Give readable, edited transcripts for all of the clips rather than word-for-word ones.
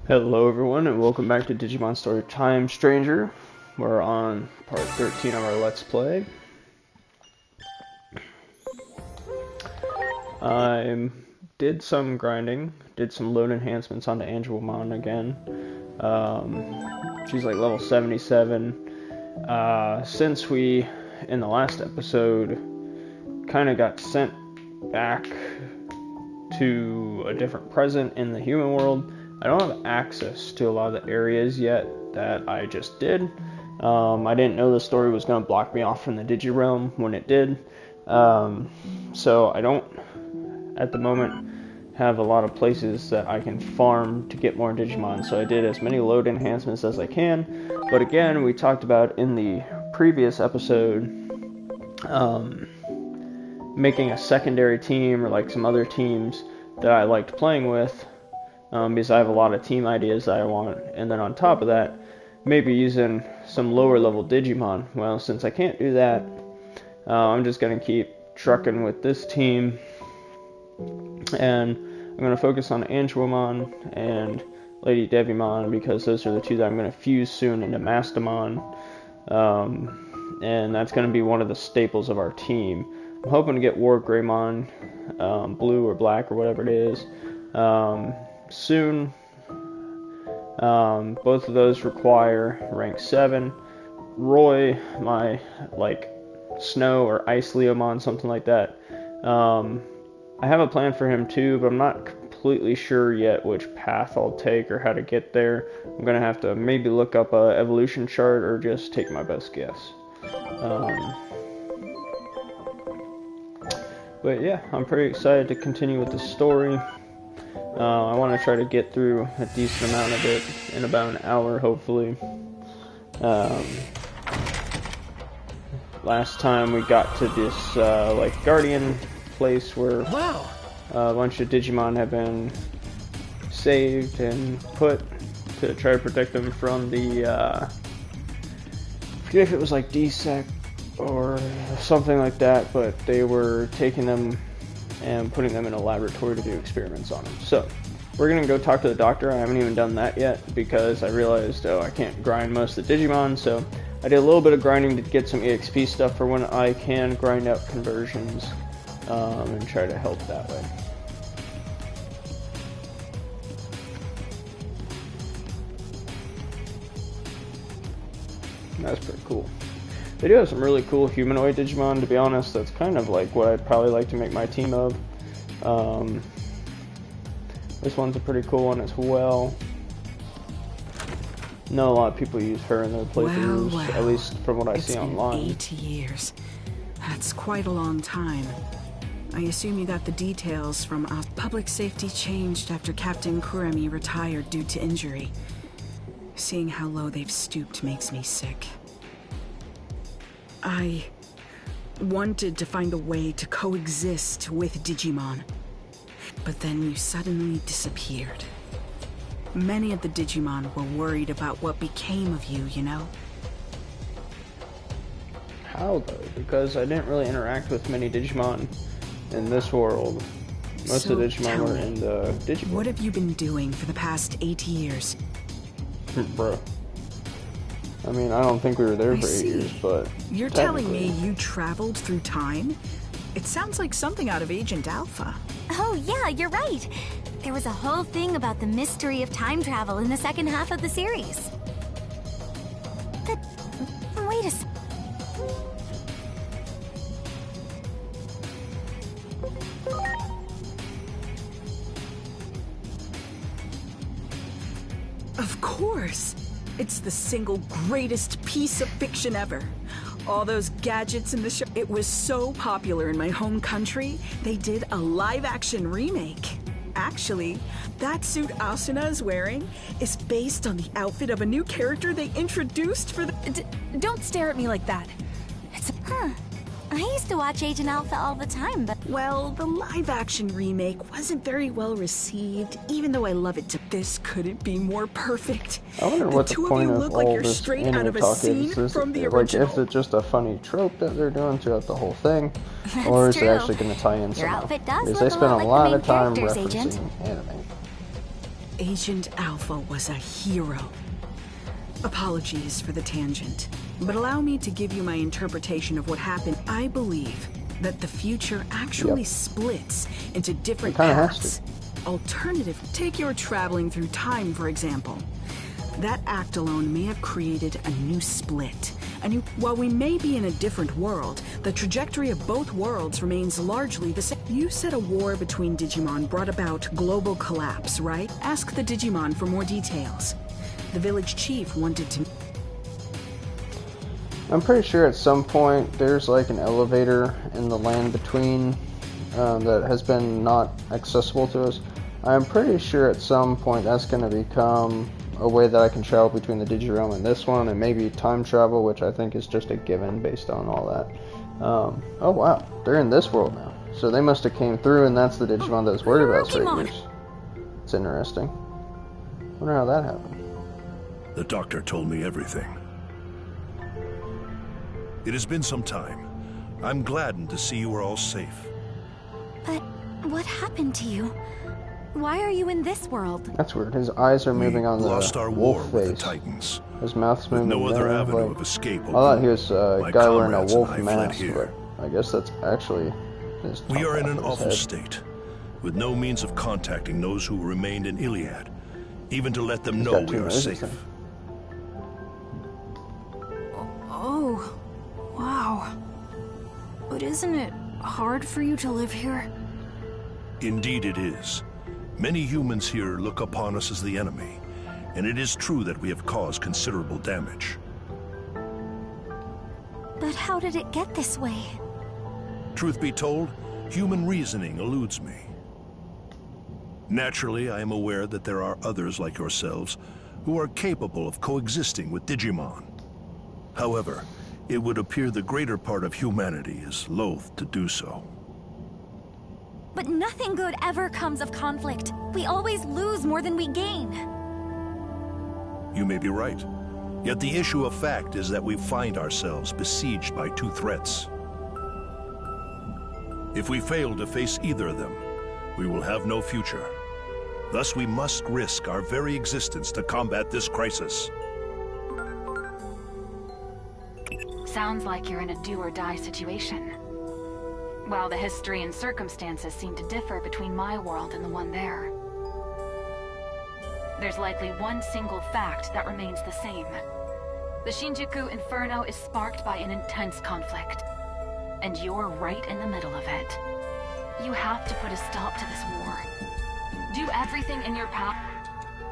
Hello everyone and welcome back to Digimon Storytime Stranger. We're on part 13 of our Let's Play. I did some grinding, did some load enhancements onto Angelmon again. She's like level 77. Since we, in the last episode, kind of got sent back to a different present in the human world, I don't have access to a lot of the areas yet that I just did. I didn't know the story was going to block me off from the Digirealm when it did. So I don't, at the moment, have a lot of places that I can farm to get more Digimon. So I did as many load enhancements as I can. But again, we talked about in the previous episode, making a secondary team or like some other teams that I liked playing with. Because I have a lot of team ideas that I want, and then on top of that, maybe using some lower level Digimon. Well, since I can't do that, I'm just going to keep trucking with this team, and I'm going to focus on Angelmon and Lady Devimon, because those are the two that I'm going to fuse soon into Mastamon, and that's going to be one of the staples of our team. I'm hoping to get War Greymon, blue or black or whatever it is, soon. Both of those require rank 7. Roy, my snow or ice Leomon, something like that. I have a plan for him too, but I'm not completely sure yet which path I'll take or how to get there. I'm gonna have to maybe look up a evolution chart or just take my best guess. But yeah, I'm pretty excited to continue with the story. I want to try to get through a decent amount of it in about an hour, hopefully. Last time we got to this guardian place where a bunch of Digimon have been saved and put to try to protect them from the I forget if it was like DSEC or something like that, but they were taking them and putting them in a laboratory to do experiments on them. So, we're going to go talk to the doctor. I haven't even done that yet because I realized, I can't grind most of the Digimon, so I did a little bit of grinding to get some EXP stuff for when I can grind out conversions, and try to help that way. That's pretty cool. They do have some really cool humanoid Digimon, to be honest. That's kind of like what I'd probably like to make my team of. This one's a pretty cool one as well. Know a lot of people use her in their playthroughs, well. At least from what I see online. It's been 8 years. That's quite a long time. I assume you got the details from us. Public safety changed after Captain Kuremi retired due to injury. Seeing how low they've stooped makes me sick. I wanted to find a way to coexist with Digimon, but then you suddenly disappeared. Many of the Digimon were worried about what became of you, you know? How though? Because I didn't really interact with many Digimon in this world. Most of the Digimon were in the Digimon. What have you been doing for the past 8 years? Bro. I mean, I don't think we were there for 8 years, but... You're telling me you traveled through time? It sounds like something out of Agent Alpha. Oh yeah, you're right. There was a whole thing about the mystery of time travel in the second half of the series. But, wait a sec. Of course! It's the single greatest piece of fiction ever. All those gadgets in the show. It was so popular in my home country, they did a live-action remake. Actually, that suit Asuna is wearing is based on the outfit of a new character they introduced for the... Don't stare at me like that. It's... I used to watch Agent Alpha all the time, but... Well, the live-action remake wasn't very well received, even though I love it. This couldn't be more perfect. I wonder what the point of all this anime talk is. Is it just a funny trope that they're doing throughout the whole thing? Or is it actually going to tie in somehow? Because they spend a lot of time referencing anime. Agent Alpha was a hero. Apologies for the tangent, but allow me to give you my interpretation of what happened. I believe that the future actually splits into different paths. Alternative, take your traveling through time, for example. That act alone may have created a new split. While we may be in a different world, the trajectory of both worlds remains largely the same. You said a war between Digimon brought about global collapse, right? Ask the Digimon for more details. The village chief wanted to... I'm pretty sure at some point there's like an elevator in the land between that has been not accessible to us. I'm pretty sure at some point that's going to become a way that I can travel between the Digirealm and this one, and maybe time travel, which I think is just a given based on all that. Oh wow, they're in this world now. So they must have came through, and that's the Digimon that was worried about Strikers. It's interesting. Wonder how that happened. The doctor told me everything. It has been some time. I'm gladdened to see you are all safe. But what happened to you? Why are you in this world? That's weird. His eyes are moving on the lost our wolf war face. with the Titans. His mouth's moving. With no other there, avenue like, of escape. I thought he was a guy wearing a wolf and I mask, fled but I guess that's actually his top We are in half an of his awful head. state, with no means of contacting those who remained in Iliad, even to let them He's know got we two are noses safe. then. Oh, wow. But isn't it hard for you to live here? Indeed it is. Many humans here look upon us as the enemy, and it is true that we have caused considerable damage. But how did it get this way? Truth be told, human reasoning eludes me. Naturally, I am aware that there are others like yourselves who are capable of coexisting with Digimon. However, it would appear the greater part of humanity is loath to do so. But nothing good ever comes of conflict. We always lose more than we gain. You may be right. Yet the issue of fact is that we find ourselves besieged by two threats. If we fail to face either of them, we will have no future. Thus, we must risk our very existence to combat this crisis. Sounds like you're in a do-or-die situation. While the history and circumstances seem to differ between my world and the one there, there's likely one single fact that remains the same. The Shinjuku Inferno is sparked by an intense conflict, and you're right in the middle of it. You have to put a stop to this war. Do everything in your power.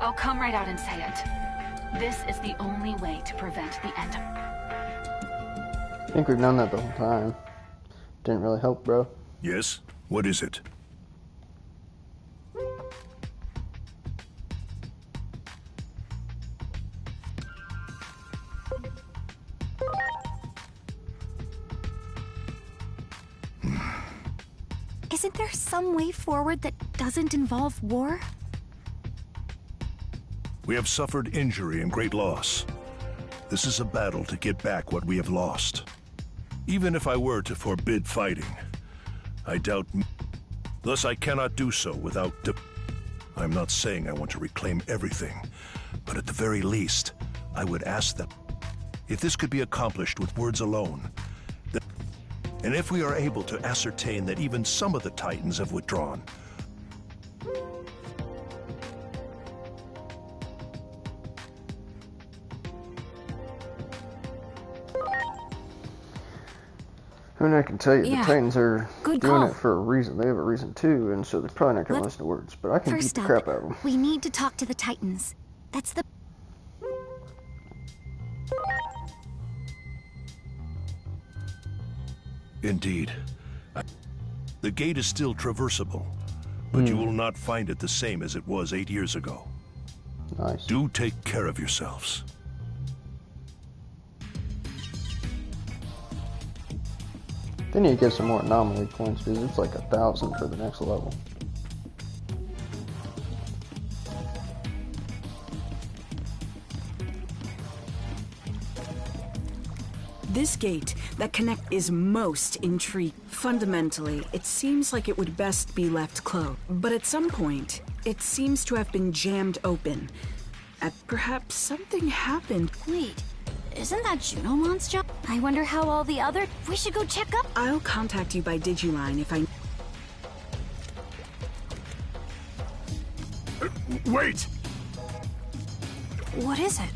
I'll come right out and say it. This is the only way to prevent the end. I think we've known that the whole time. Didn't really help, bro. Yes? What is it? Isn't there some way forward that doesn't involve war? We have suffered injury and great loss. This is a battle to get back what we have lost. Even if I were to forbid fighting, I doubt... Thus I cannot do so without... I'm not saying I want to reclaim everything, but at the very least, I would ask them if this could be accomplished with words alone. And if we are able to ascertain that even some of the Titans have withdrawn, I mean, I can tell you, Yeah. the Titans are Good doing call. it for a reason. They have a reason too, and so they're probably not going to listen to words. But I can beat First the up, crap out of them. we need to talk to the Titans. That's the... indeed, the gate is still traversable, but you will not find it the same as it was 8 years ago. Nice. Do take care of yourselves. They need to get some more anomaly points because it's like 1,000 for the next level. This gate that is most intriguing. Fundamentally, it seems like it would best be left closed. But at some point, It seems to have been jammed open. Perhaps something happened. Wait, isn't that Junomon's job? I wonder how all the other... We should go check up. I'll contact you by Digiline if I... Wait! What is it?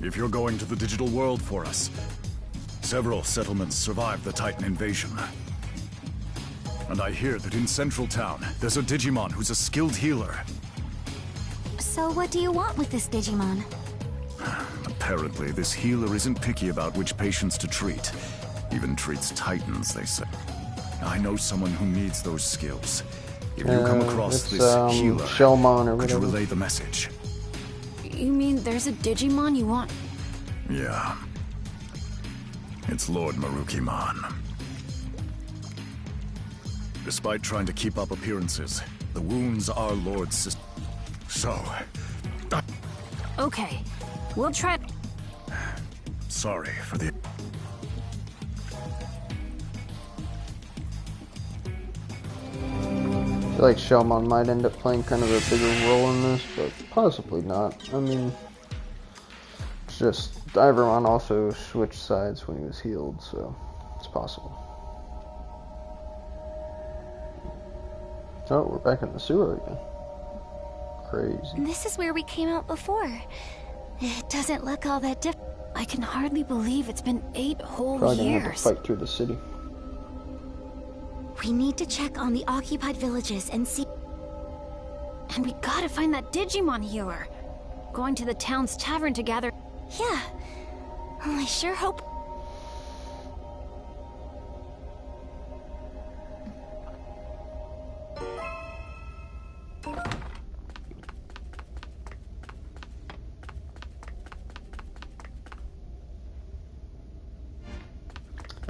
If you're going to the digital world for us, several settlements survived the Titan invasion. And I hear that in Central Town, there's a Digimon who's a skilled healer. So what do you want with this Digimon? Apparently, this healer isn't picky about which patients to treat. Even treats Titans, they say. I know someone who needs those skills. If you come across this healer, Shellmon or could you whatever. relay the message? You mean there's a Digimon you want? Yeah. It's Lord Marukimon. Despite trying to keep up appearances, the wounds are Lord's sister. So... Okay, we'll try... Sorry for the... I feel like Shellmon might end up playing kind of a bigger role in this, but possibly not. I mean, it's just Divermon also switched sides when he was healed, so it's possible. Oh, we're back in the sewer again. Crazy. This is where we came out before. It doesn't look all that different. I can hardly believe it's been 8 whole Probably gonna have to years. fight through the city. We need to check on the occupied villages and see... And we gotta find that Digimon healer. Going to the town's tavern to gather... Yeah. I sure hope...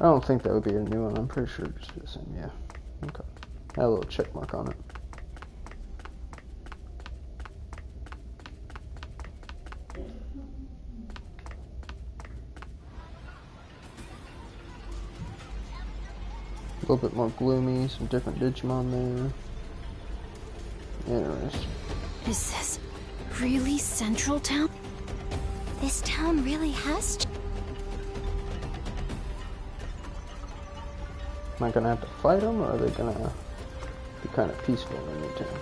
I don't think that would be a new one. I'm pretty sure it's the same. Yeah. Okay. Had a little check mark on it. A little bit more gloomy, some different Digimon there. Interesting. Is this really Central Town? This town really has... Am I gonna have to fight them, or are they gonna be kind of peaceful in the town?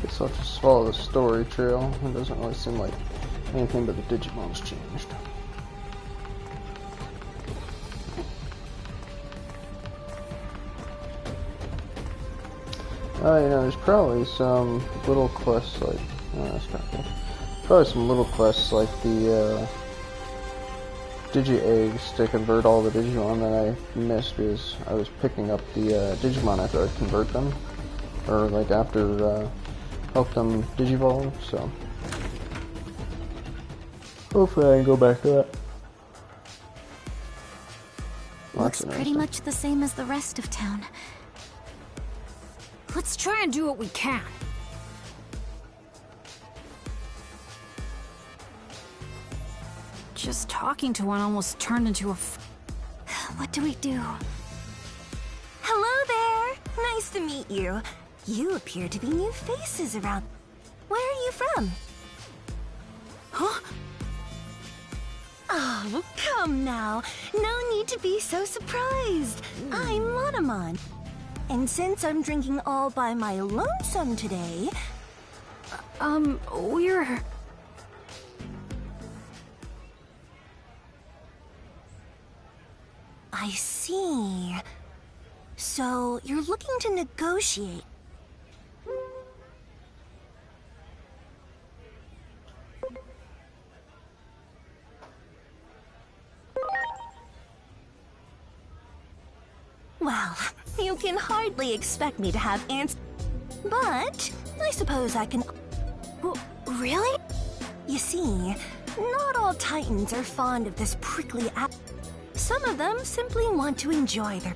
Guess I'll just follow the story trail. It doesn't really seem like anything but the Digimon's changed. You know, there's probably some little quests like... Oh, that's kind of cool. Probably some little quests like the, Digi-Eggs to convert all the Digimon that I missed because I was picking up the, Digimon after I convert them. Or, like, after, help them Digivolve, so... Hopefully I can go back to that. Well, Looks pretty much the same as the rest of town. Let's try and do what we can. Just talking to one almost turned into a... What do we do? Hello there! Nice to meet you. You appear to be new faces around. Where are you from? Huh? Oh, come now. No need to be so surprised. I'm Monomon. And since I'm drinking all by my lonesome today... We're... I see. So, you're looking to negotiate. Well, you can hardly expect me to have answers. But, I suppose I can... Really? You see, not all Titans are fond of this prickly Some of them simply want to enjoy their...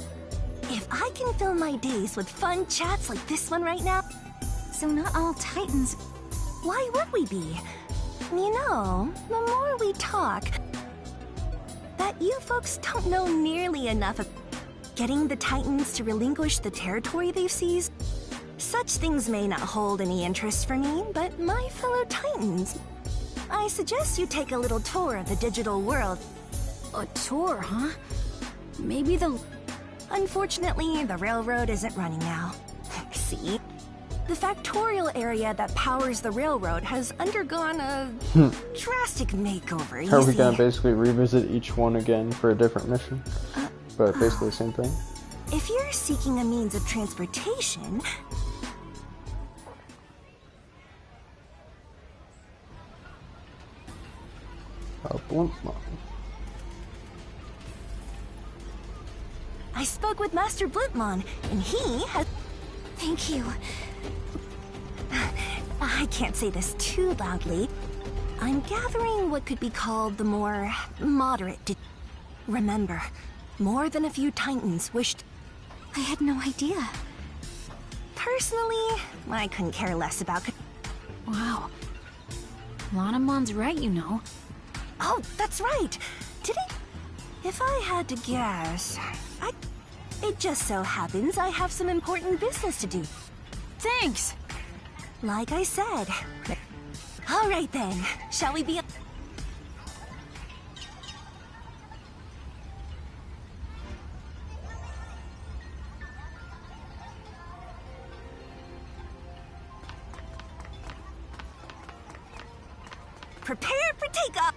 If I can fill my days with fun chats like this one right now... So not all Titans... Why would we be? You know, the more we talk... That you folks don't know nearly enough of... Getting the Titans to relinquish the territory they've seized... Such things may not hold any interest for me, but my fellow Titans... I suggest you take a little tour of the digital world. A tour, huh? Maybe the... Unfortunately, the railroad isn't running now. See? The factorial area that powers the railroad has undergone a drastic makeover, Are we gonna basically revisit each one again for a different mission? But basically the same thing? If you're seeking a means of transportation... A blimp. I spoke with Master Blipmon, and he has... Thank you. I can't say this too loudly. I'm gathering what could be called the more moderate... Remember, more than a few Titans wished... I had no idea. Personally, I couldn't care less about... Wow. Lanamon's right, you know. Oh, that's right! Did it... If I had to guess... It just so happens I have some important business to do. Thanks! Like I said. Alright then, shall we be... Prepare for takeoff!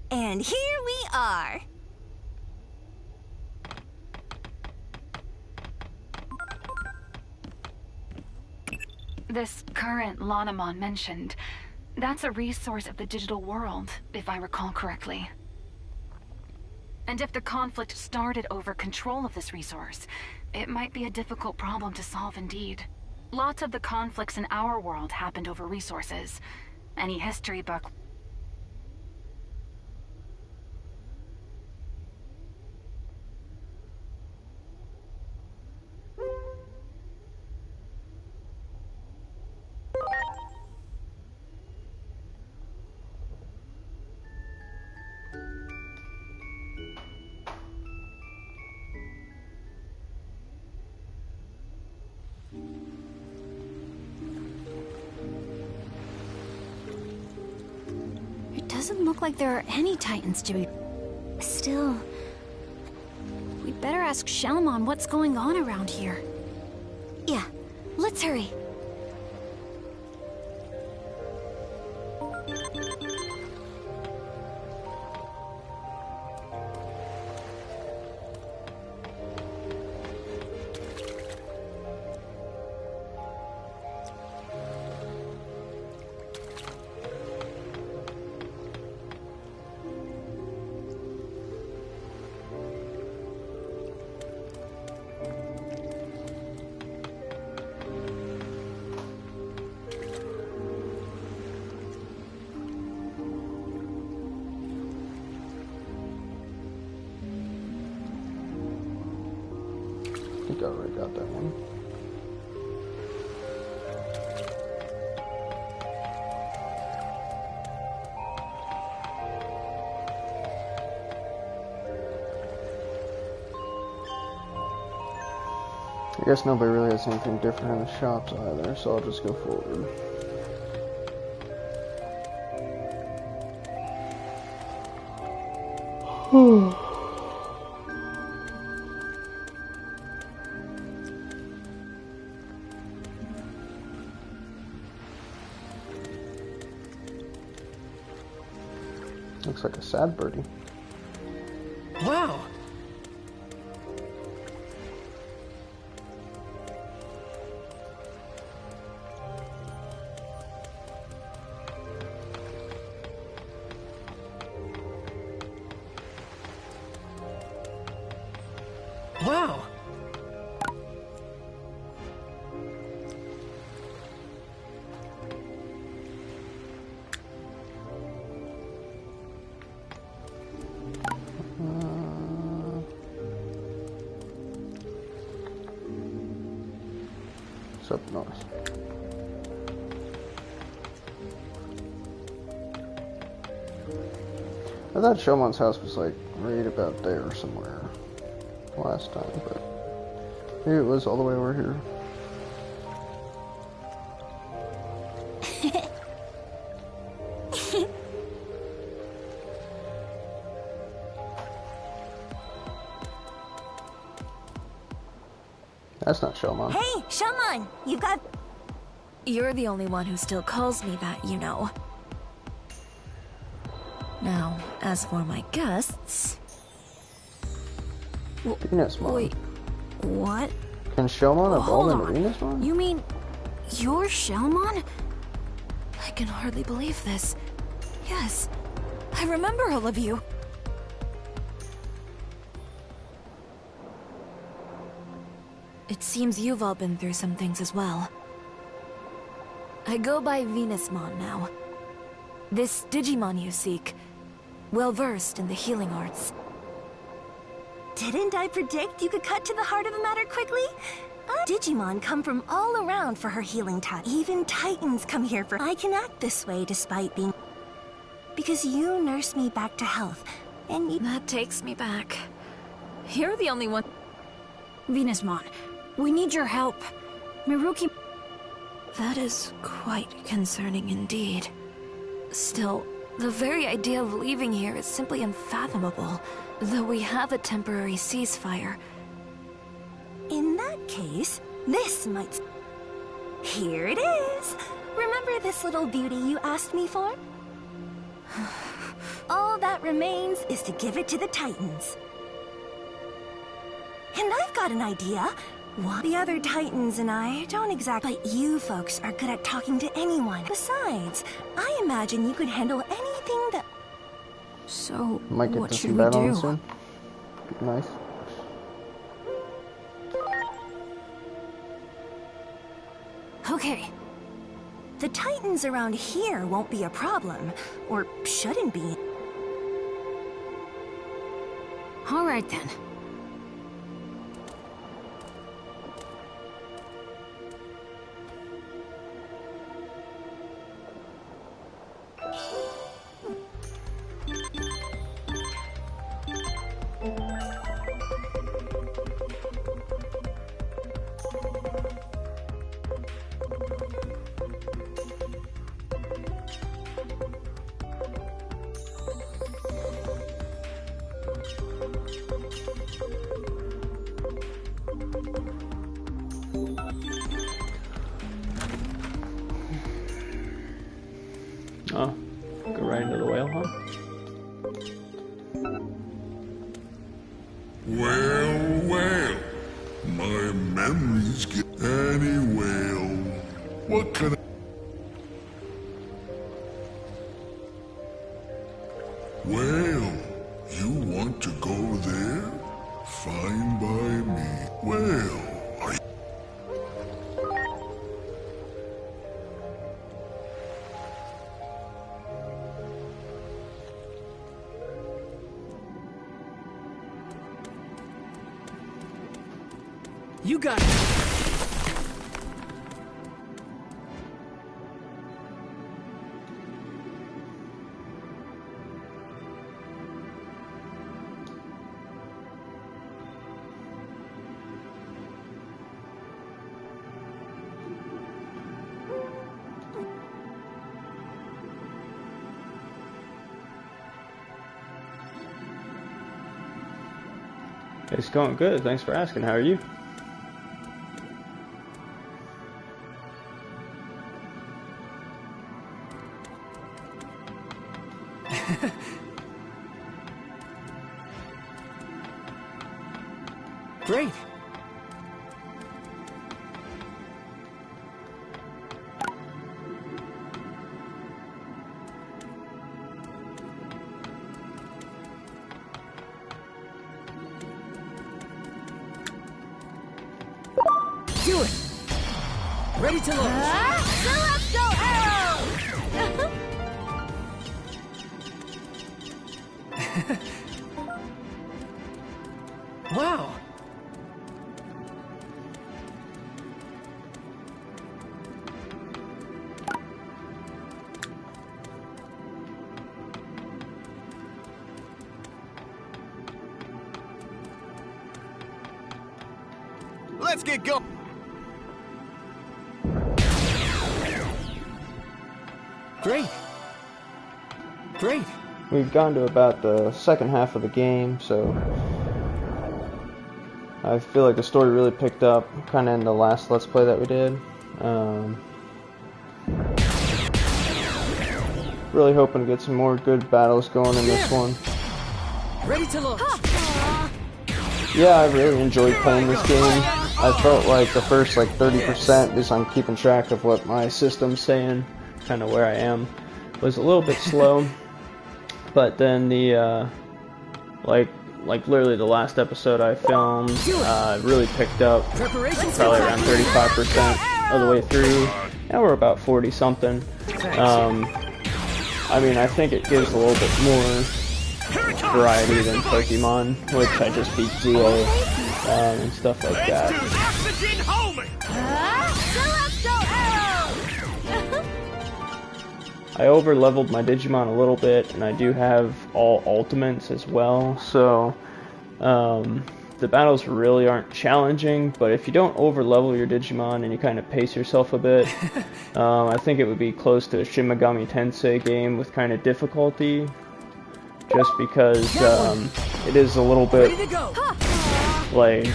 And here we are. This current Lanamon mentioned, that's a resource of the digital world, if I recall correctly. And if the conflict started over control of this resource, it might be a difficult problem to solve indeed. Lots of the conflicts in our world happened over resources. Any history book... Doesn't look like there are any Titans to be... Still... We'd better ask Shalamon what's going on around here. Yeah, let's hurry. got that one. I guess nobody really has anything different in the shops either, so I'll just go forward. Looks like a sad birdie. Wow! Wow! What's up north? I thought Shomon's house was like right about there somewhere last time, but maybe it was all the way over here. That's not Shomon. Hey, Shelmon! You've got... You're the only one who still calls me that, you know. Now, as for my guests... Venusmon. Wait, what? Can Shomon Hold evolve on. into Venusmon? You mean... you're Shelmon? I can hardly believe this. Yes, I remember all of you. It seems you've all been through some things as well. I go by Venusmon now. This Digimon you seek, well-versed in the healing arts. Didn't I predict you could cut to the heart of the matter quickly? Digimon come from all around for her healing touch. Even Titans come here for... I can act this way despite being... because you nurse me back to health, and you... That takes me back. You're the only one... Venusmon, we need your help. Miruki... That is quite concerning indeed. Still, the very idea of leaving here is simply unfathomable. Though we have a temporary ceasefire. In that case, this might... Here it is! Remember this little beauty you asked me for? All that remains is to give it to the Titans. And I've got an idea. What? The other Titans and I don't exactly... But you folks are good at talking to anyone. Besides, I imagine you could handle anything that... So, Might get what to should some we battle do? soon. Nice. Okay. The Titans around here won't be a problem. Or shouldn't be. All right then. Oh, go right into the whale, huh? Well, my memories get any whale. What can I... Well, you want to go there? Fine by me. Well, I... You got it. It's going good. Thanks for asking. How are you? Great. Do it. Ready to launch. Celestial arrow! Wow. Let's get going. Great. Great. We've gone to about the second half of the game, so I feel like the story really picked up kind of in the last Let's Play that we did. Really hoping to get some more good battles going in this one. Ready to launch. Yeah, I really enjoyed playing this game. I felt like the first like 30%, because I'm keeping track of what my system's saying, kind of where I am, was a little bit slow. But then the like literally the last episode I filmed really picked up, probably around 35% of the way through. Now we're about 40 something. I mean, I think it gives a little bit more variety than Pokemon, which I just beat Zero and stuff like that. I over leveled my Digimon a little bit, and I do have all ultimates as well, so the battles really aren't challenging, but if you don't over level your Digimon and you kind of pace yourself a bit, I think it would be close to a Shin Megami Tensei game with kind of difficulty, just because it is a little bit like,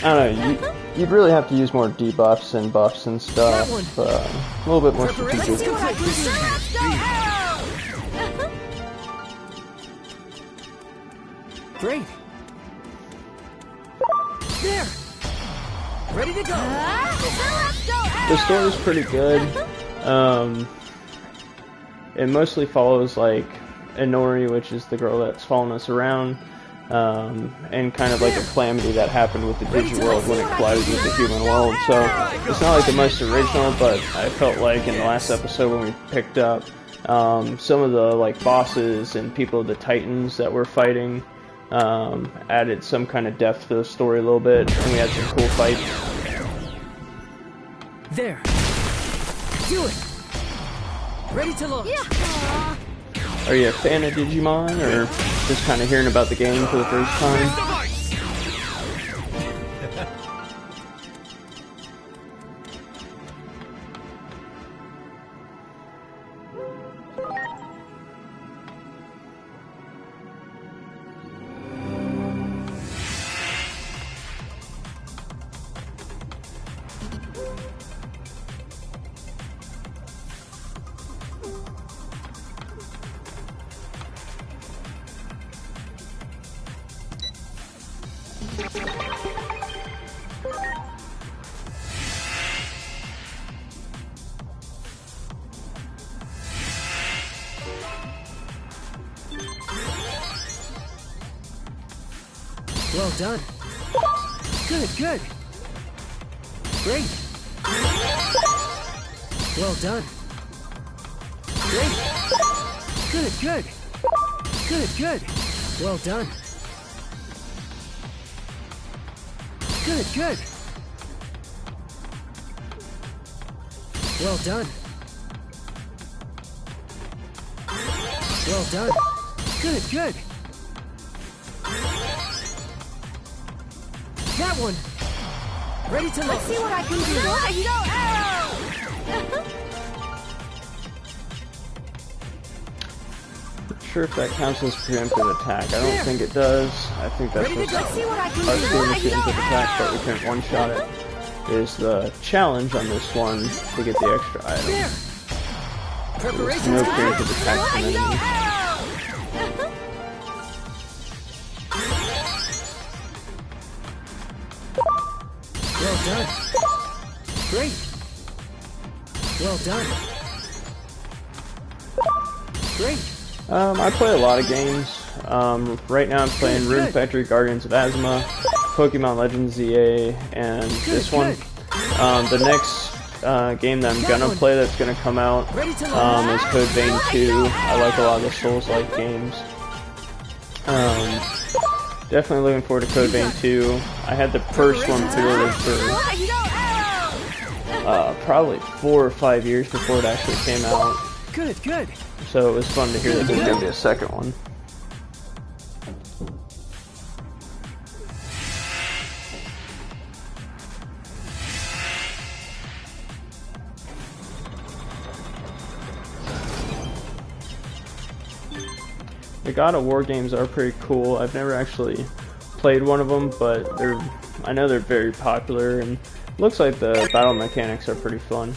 I don't know, you'd really have to use more debuffs and buffs and stuff, a little bit more strategic. Great. There. Ready to go. The story's pretty good. It mostly follows like Inori, which is the girl that's following us around, and kind of like a calamity that happened with the Digiworld when it collided with the human world. So it's not like the most original, but I felt like in the last episode when we picked up some of the like bosses and people of the Titans that we're fighting added some kind of depth to the story a little bit, and we had some cool fights. There. Do it. Ready to launch. Are you a fan of Digimon, or just kind of hearing about the game for the first time? Well done. Good, good. Great. Well done. Great. Good, good. Good, good. Well done. Good, good. Well done. Well done. Good, good. That one. Ready to Let's see what I can do. You go, arrow! Not sure if that counts as preemptive attack. I don't think it does. I think that's just our standard preemptive attack, but we can one-shot it. Is the challenge on this one to get the extra item. There's no preemptive attack from enemies. Well done. Great. Well done. Great. I play a lot of games. Right now I'm playing Rune Factory Guardians of Azuma, Pokemon Legends ZA, and this one. The next game that I'm gonna play that's gonna come out is Code Vein 2. I like a lot of the Souls-like games. Definitely looking forward to Code Vein 2. I had the first one pre-ordered for probably 4 or 5 years before it actually came out. Good, good. So it was fun to hear that there's gonna be a second one. The God of War games are pretty cool. I've never actually played one of them, but I know they're very popular, and looks like the battle mechanics are pretty fun.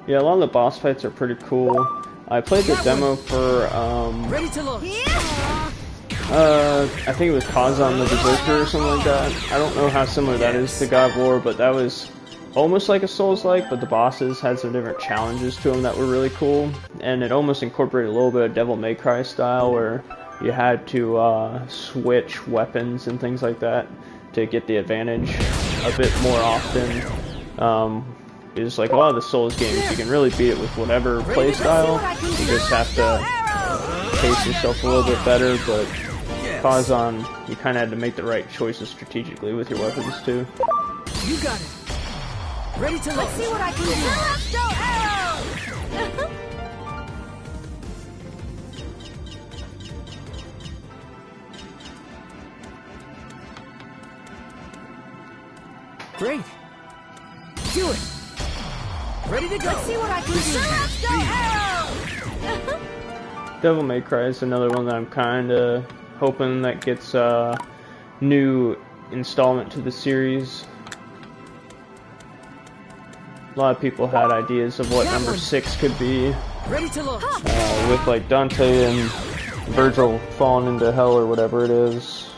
Yeah, a lot of the boss fights are pretty cool. I played the demo for, Ready to launch. I think it was Kazan the Berserker or something like that. I don't know how similar that is to God of War, but that was almost like a Souls-like, but the bosses had some different challenges to them that were really cool. And it almost incorporated a little bit of Devil May Cry style, where you had to switch weapons and things like that to get the advantage a bit more often. Is like a lot of the Souls games, you can really beat it with whatever playstyle. You just have to pace yourself a little bit better, but Kazan, you kind of had to make the right choices strategically with your weapons too. You got it. Ready to Let's see what I can do. Go, arrow! Great. Do it. Ready to go. Let's see what I can do. Go, arrow! Devil May Cry is another one that I'm kind of hoping that gets a new installment to the series. A lot of people had ideas of what number 6 could be, Ready to launch. with like Dante and Virgil falling into hell or whatever it is.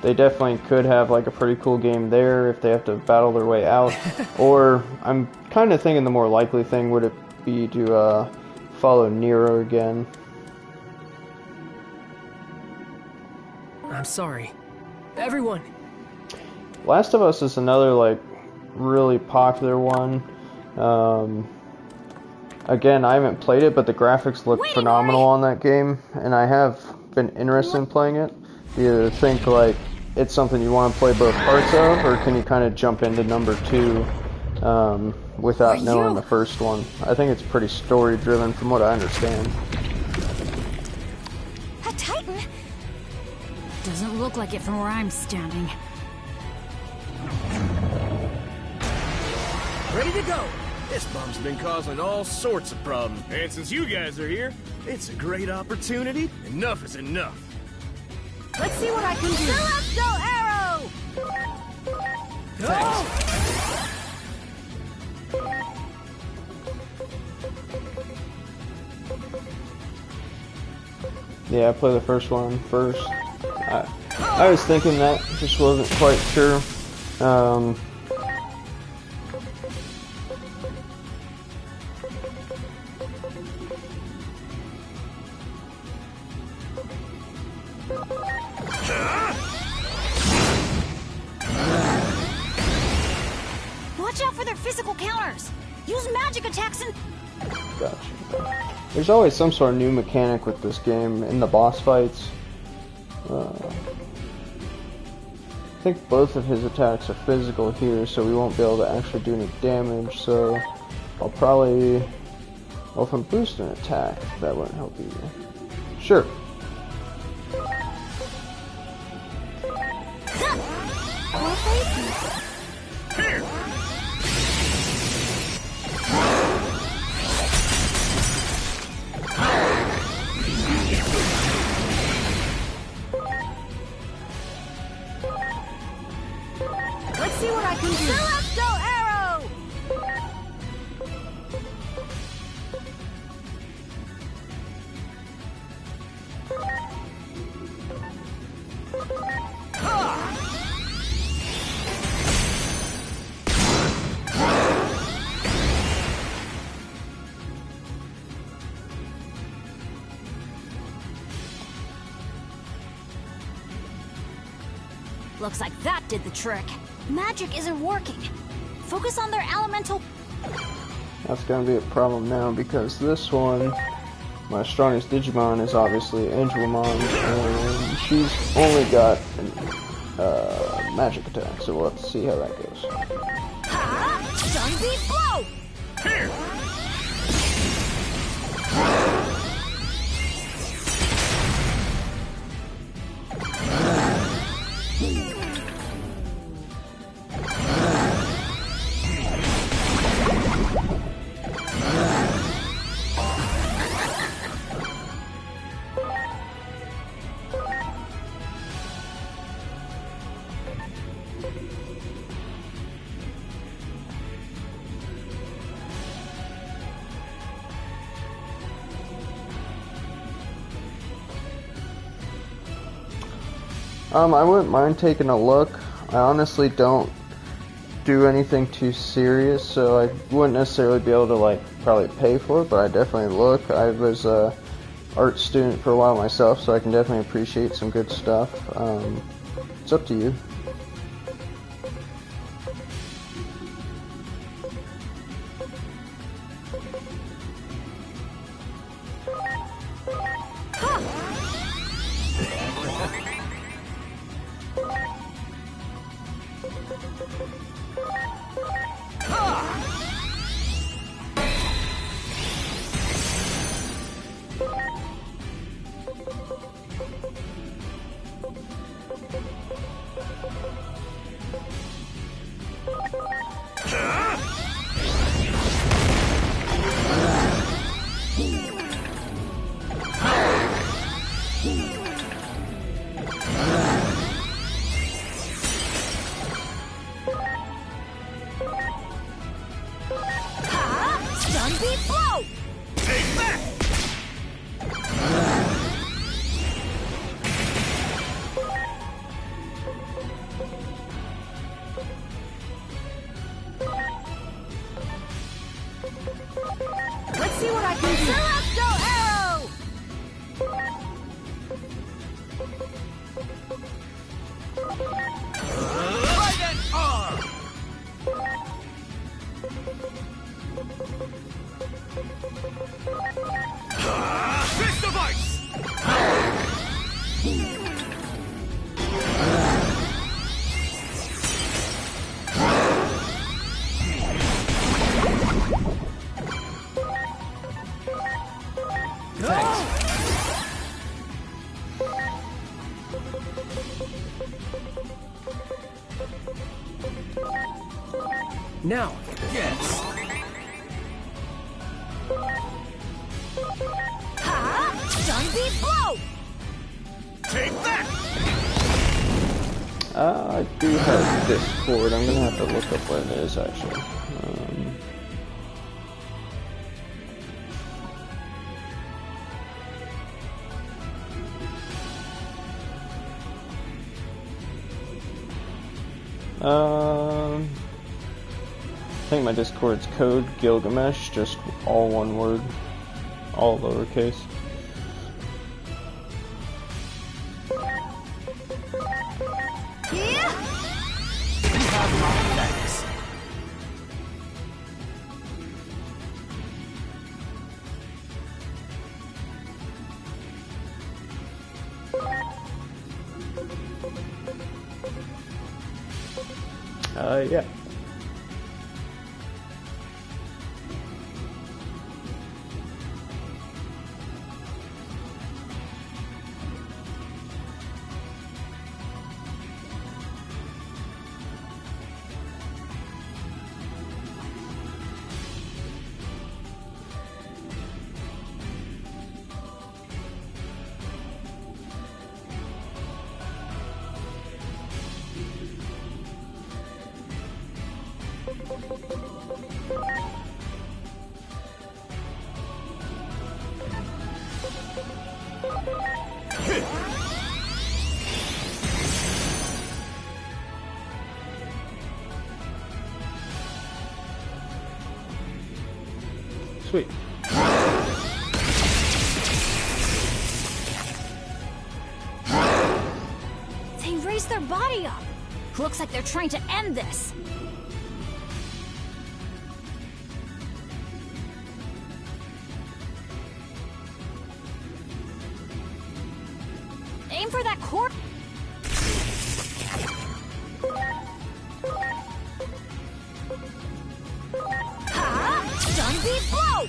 They definitely could have like a pretty cool game there if they have to battle their way out. Or I'm kind of thinking the more likely thing would it be to follow Nero again. I'm sorry. Everyone. Last of Us is another like really popular one. Again, I haven't played it, but the graphics look phenomenal on that game, and I have been interested in playing it. Do you think like it's something you want to play both parts of, or can you kind of jump into number 2 without knowing the first one? I think it's pretty story driven from what I understand. That Titan doesn't look like it from where I'm standing. Ready to go! This bomb's been causing all sorts of problems. And since you guys are here, it's a great opportunity. Enough is enough. Let's see what I can do. Celestial arrow! Yeah, I play the first one first. I was thinking that, just wasn't quite sure. Watch out for their physical counters. Use magic attacks and... Gotcha. There's always some sort of new mechanic with this game in the boss fights. I think both of his attacks are physical here, so we won't be able to actually do any damage, so I'll probably... Well, if I'm boosting an attack, that wouldn't help either. Sure. Let's see what I can do. Celestial arrow! Looks like that did the trick. Magic isn't working. Focus on their elemental... That's gonna be a problem now, because this one, my strongest Digimon is obviously Angelimon, and she's only got magic attack, so we'll have to see how that goes. Stun beat blow! I wouldn't mind taking a look. I honestly don't do anything too serious, so I wouldn't necessarily be able to probably pay for it, but I definitely look. I was a art student for a while myself, so I can definitely appreciate some good stuff. It's up to you. Stun beat blow! Take that! Let's see what I can do. Celestial arrow! Now, yes. Ha! Sunbeam blow! Take that! I do have Discord. I'm gonna have to look up what it is actually. I think my Discord's code Gilgamesh, just all one word, all lowercase. Yeah! You have my thanks. Yeah. Sweet. They raised their body up. Looks like they're trying to end this. Aim for that cord. Ha! Sunbeam blow!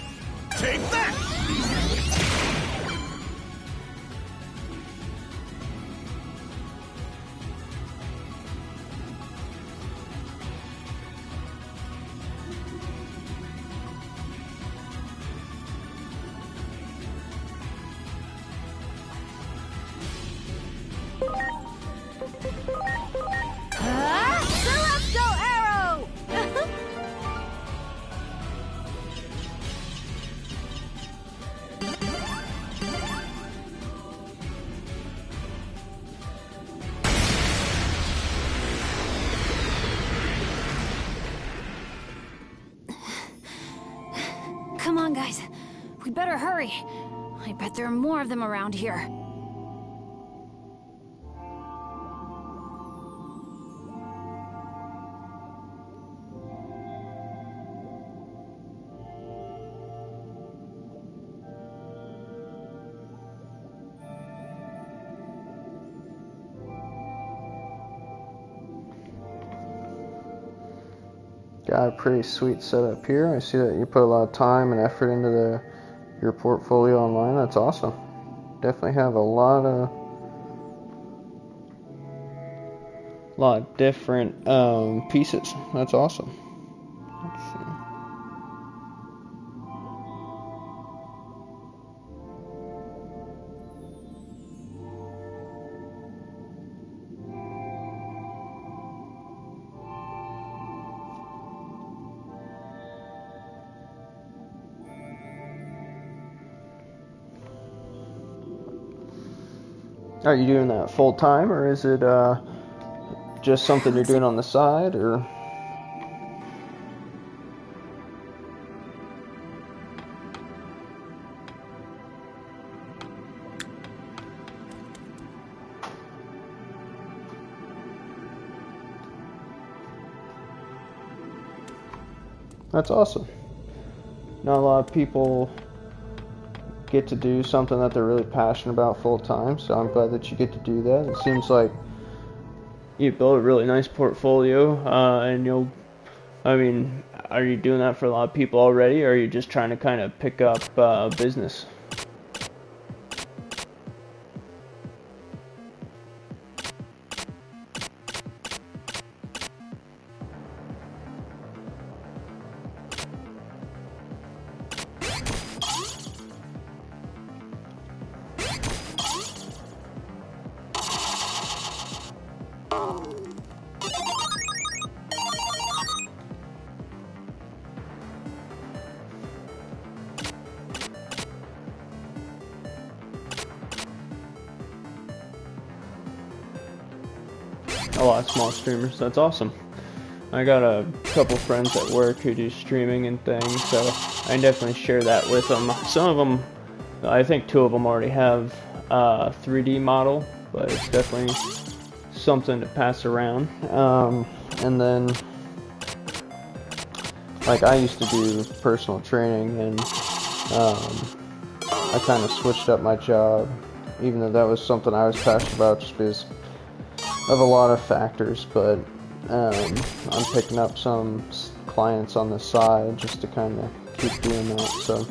Take that! Celestial arrow! Come on, guys. We better hurry. I bet there are more of them around here. Got a pretty sweet setup here. I see that you put a lot of time and effort into your portfolio online. That's awesome. Definitely have a lot of different pieces. That's awesome. Let's see. Are you doing that full time, or is it just something you're doing on the side, or? That's awesome. Not a lot of people get to do something that they're really passionate about full time, so I'm glad that you get to do that. It seems like you built a really nice portfolio, and are you doing that for a lot of people already, or are you just trying to kind of pick up business? a lot of small streamers. That's awesome. I got a couple friends at work who do streaming and things, so I definitely share that with them. Some of them, I think 2 of them already have a 3D model, but it's definitely something to pass around. And then, like, I used to do personal training, and I kind of switched up my job, even though that was something I was passionate about just because of a lot of factors, but I'm picking up some clients on the side just to kind of keep doing that. So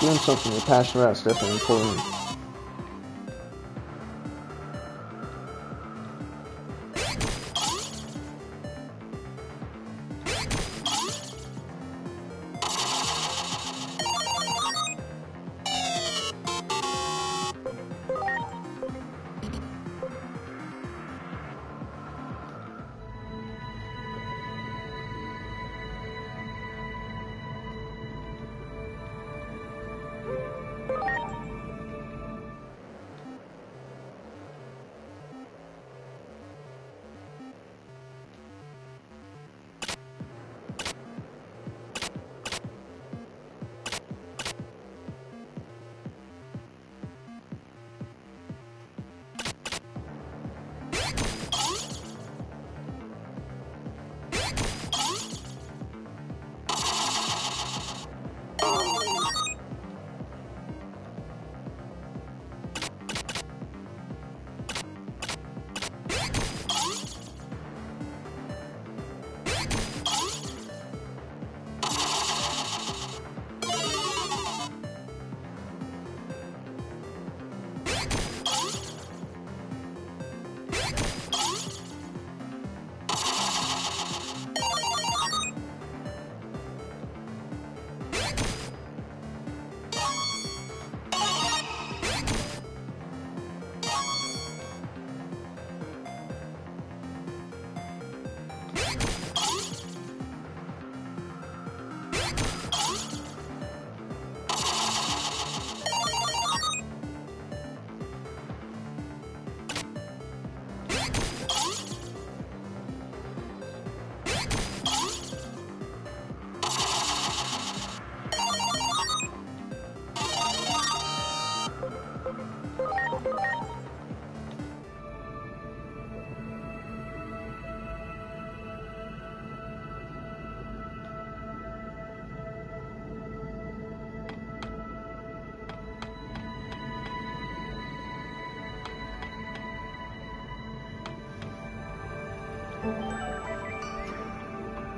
doing something you're passionate about is definitely important.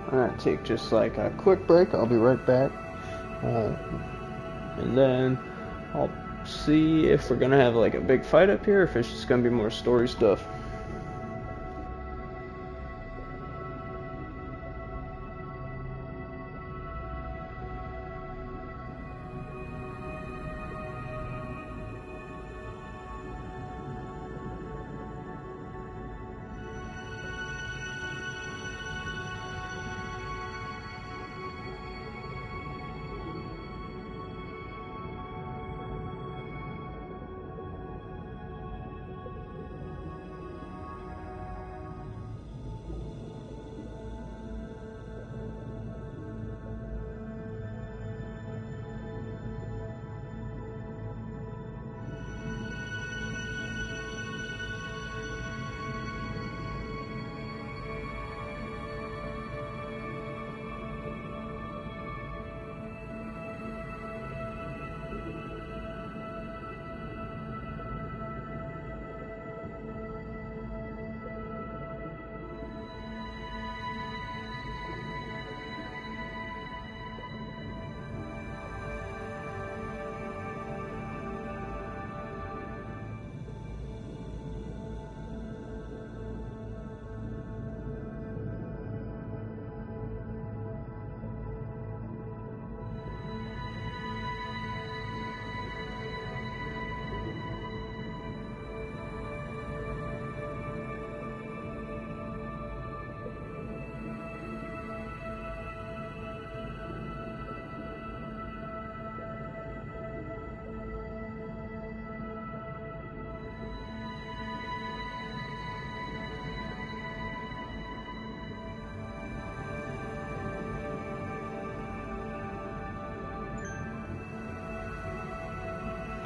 I'm gonna take just like a quick break. I'll be right back. And then I'll see if we're gonna have like a big fight up here, or if it's just gonna be more story stuff.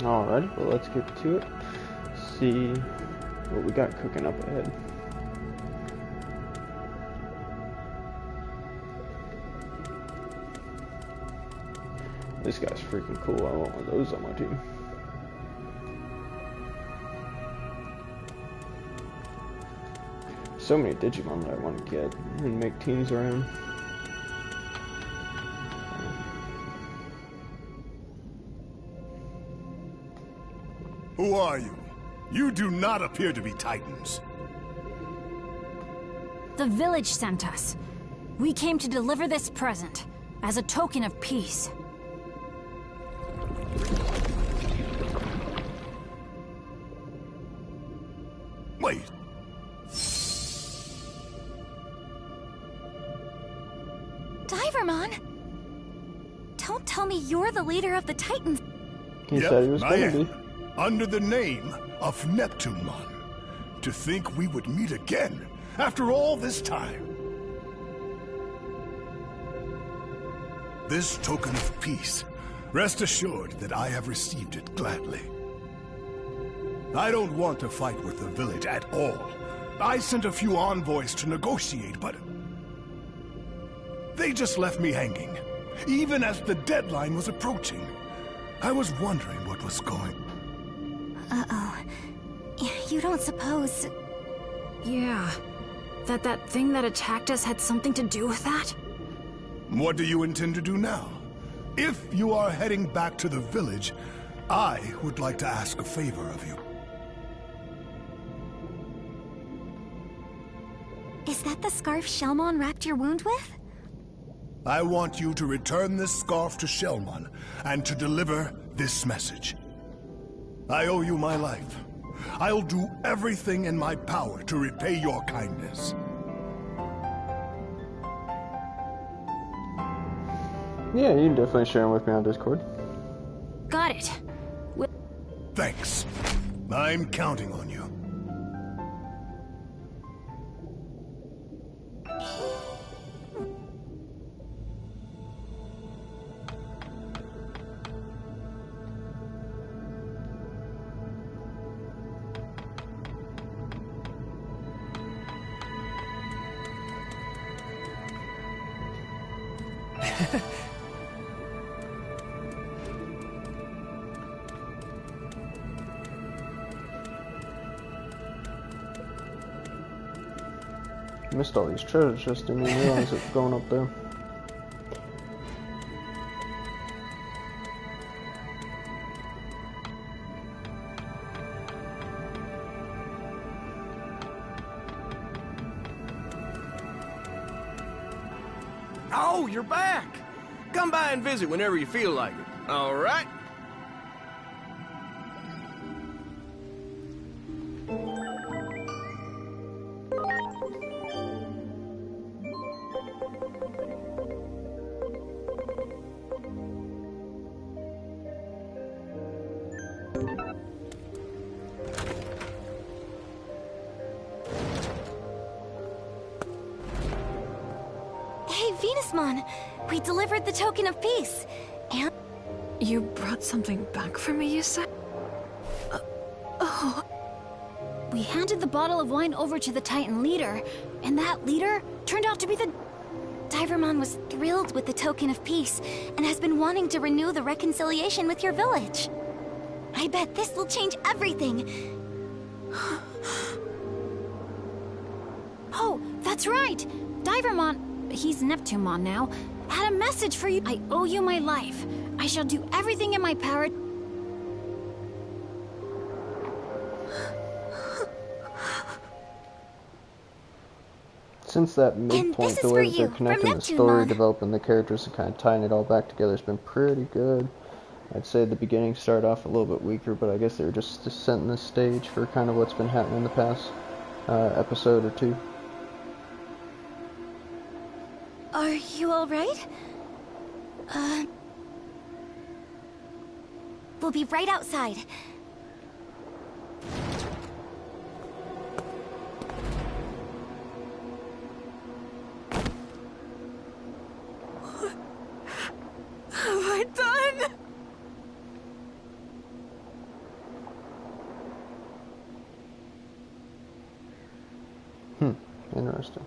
Alrighty, well let's get to it. See what we got cooking up ahead. This guy's freaking cool. I want one of those on my team. So many Digimon that I want to get and make teams around. Who are you? You do not appear to be Titans. The village sent us. We came to deliver this present, as a token of peace. Wait. Divermon? Don't tell me you're the leader of the Titans. He said he was I going to am. be. Under the name of Neptunemon. To think we would meet again after all this time. This token of peace, rest assured that I have received it gladly. I don't want to fight with the village at all. I sent a few envoys to negotiate, but they just left me hanging, even as the deadline was approaching. I was wondering what was going on. Uh-oh. You don't suppose... Yeah. That thing that attacked us had something to do with that? What do you intend to do now? If you are heading back to the village, I would like to ask a favor of you. Is that the scarf Shelmon wrapped your wound with? I want you to return this scarf to Shelmon and to deliver this message. I owe you my life. I'll do everything in my power to repay your kindness. Yeah, you can definitely share them with me on Discord. Got it. Thanks. I'm counting on you. Missed all these treasures, just didn't even realize it going up there. Oh, you're back! Come by and visit whenever you feel like it, all right? Hey, Venusmon! We delivered the token of peace. And... You brought something back for me, you said? Oh. We handed the bottle of wine over to the Titan leader, and that leader turned out to be the... Divermon was thrilled with the token of peace, and has been wanting to renew the reconciliation with your village. I bet this will change everything. Oh, that's right! Divermon, he's Neptunemon now, had a message for you. I owe you my life. I shall do everything in my power. Since that midpoint, the way that they're connecting the story, Neptunemon. developing the characters, and kind of tying it all back together has been pretty good. I'd say the beginning started off a little bit weaker, but I guess they were just setting the stage for kind of what's been happening in the past episode or two. Are you alright? We'll be right outside. What have I done? Interesting.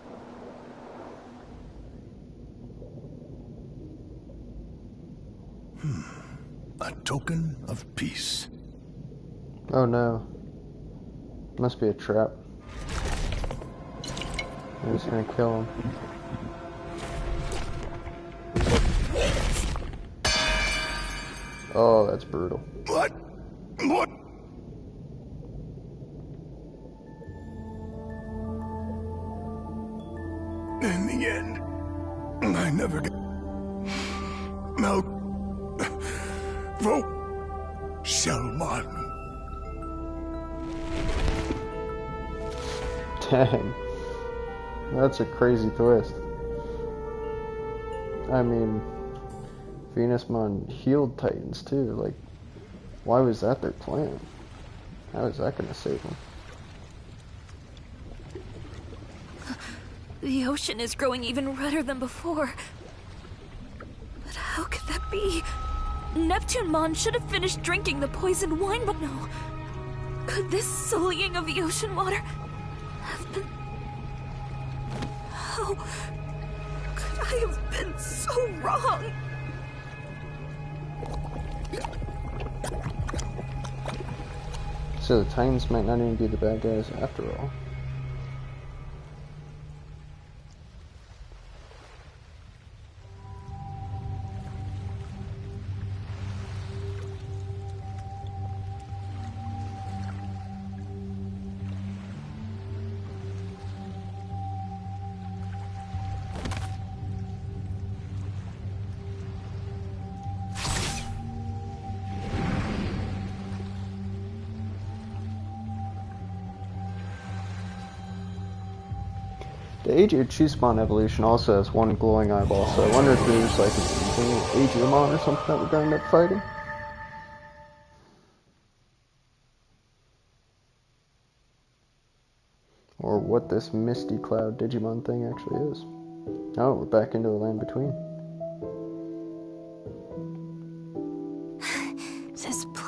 A token of peace. Oh no. Must be a trap. I'm just gonna kill him. Oh, that's brutal. What? What? In the end, I never get out. Vote Shelmon. Dang. That's a crazy twist. I mean, Venusmon healed Titans too. Like, why was that their plan? How is that gonna save them? The ocean is growing even redder than before. But how could that be? Neptunemon should have finished drinking the poisoned wine, but no. Could this sullying of the ocean water have been... How could I have been so wrong? So the Titans might not even be the bad guys after all. The Aegirmon evolution also has one glowing eyeball, so I wonder if there's like an Aegirmon or something that we're going to end up fighting. Or what this misty cloud Digimon thing actually is. Oh, we're back into the land between.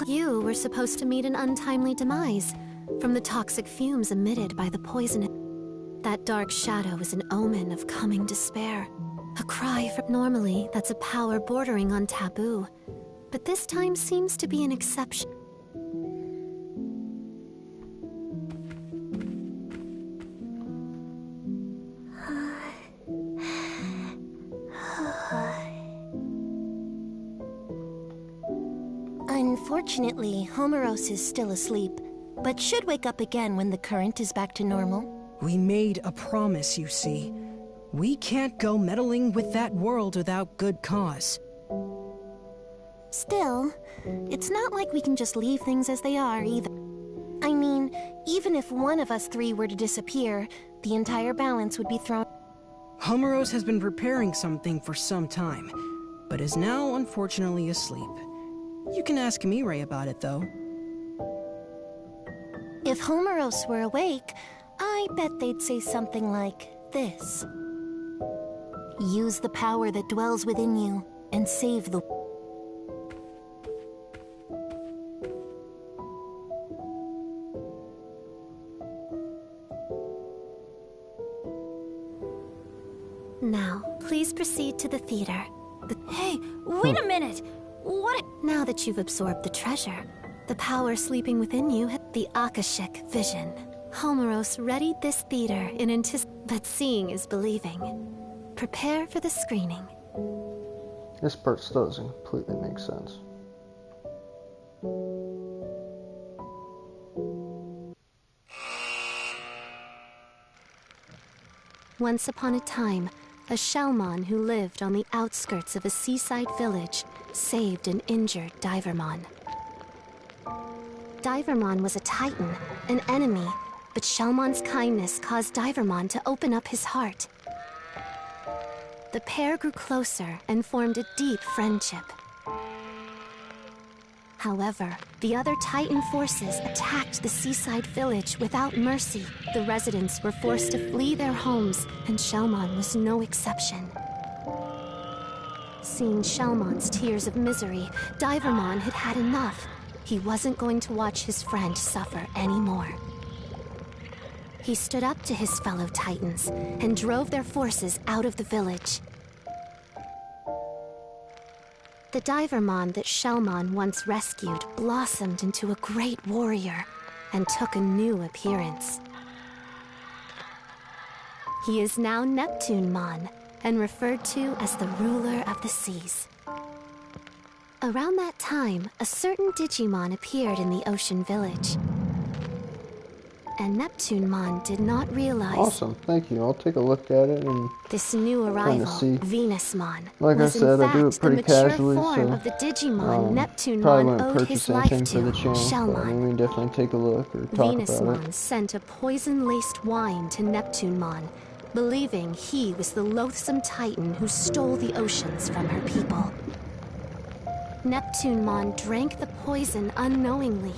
You were supposed to meet an untimely demise from the toxic fumes emitted by the poison. That dark shadow is an omen of coming despair. A cry for... Normally, that's a power bordering on taboo. But this time seems to be an exception. Unfortunately, Homeros is still asleep, but should wake up again when the current is back to normal. We made a promise, you see. We can't go meddling with that world without good cause. Still, it's not like we can just leave things as they are, either. I mean, even if one of us three were to disappear, the entire balance would be thrown... Homeros has been preparing something for some time, but is now unfortunately asleep. You can ask Mirai about it, though. If Homeros were awake, I bet they'd say something like this. Use the power that dwells within you and save the... Now, please proceed to the theater. Hey, wait a minute! What? Now that you've absorbed the treasure, the power sleeping within you, the Akashic vision. Homeros readied this theater in but seeing is believing. Prepare for the screening. This part still doesn't completely make sense. Once upon a time, a Shelmon who lived on the outskirts of a seaside village saved an injured Divermon. Divermon was a Titan, an enemy, but Shelmon's kindness caused Divermon to open up his heart. The pair grew closer and formed a deep friendship. However, the other Titan forces attacked the seaside village without mercy. The residents were forced to flee their homes, and Shelmon was no exception. Seeing Shelmon's tears of misery, Divermon had had enough. He wasn't going to watch his friend suffer anymore. he stood up to his fellow Titans and drove their forces out of the village. The Divermon that Shellmon once rescued blossomed into a great warrior and took a new appearance. He is now Neptunemon and referred to as the ruler of the seas. Around that time, a certain Digimon appeared in the ocean village. And Neptunemon did not realize... Awesome, thank you. I'll take a look at it and... This new arrival, Venusmon, like was I said, in I do it fact pretty the mature casually, form so... of the Digimon probably Neptunemon wouldn't owed his purchase life anything to, for the channel, but I mean, we can definitely take a look or talk about Venusmon it. sent a poison-laced wine to Neptunemon, believing he was the loathsome Titan who stole the oceans from her people. Neptunemon drank the poison unknowingly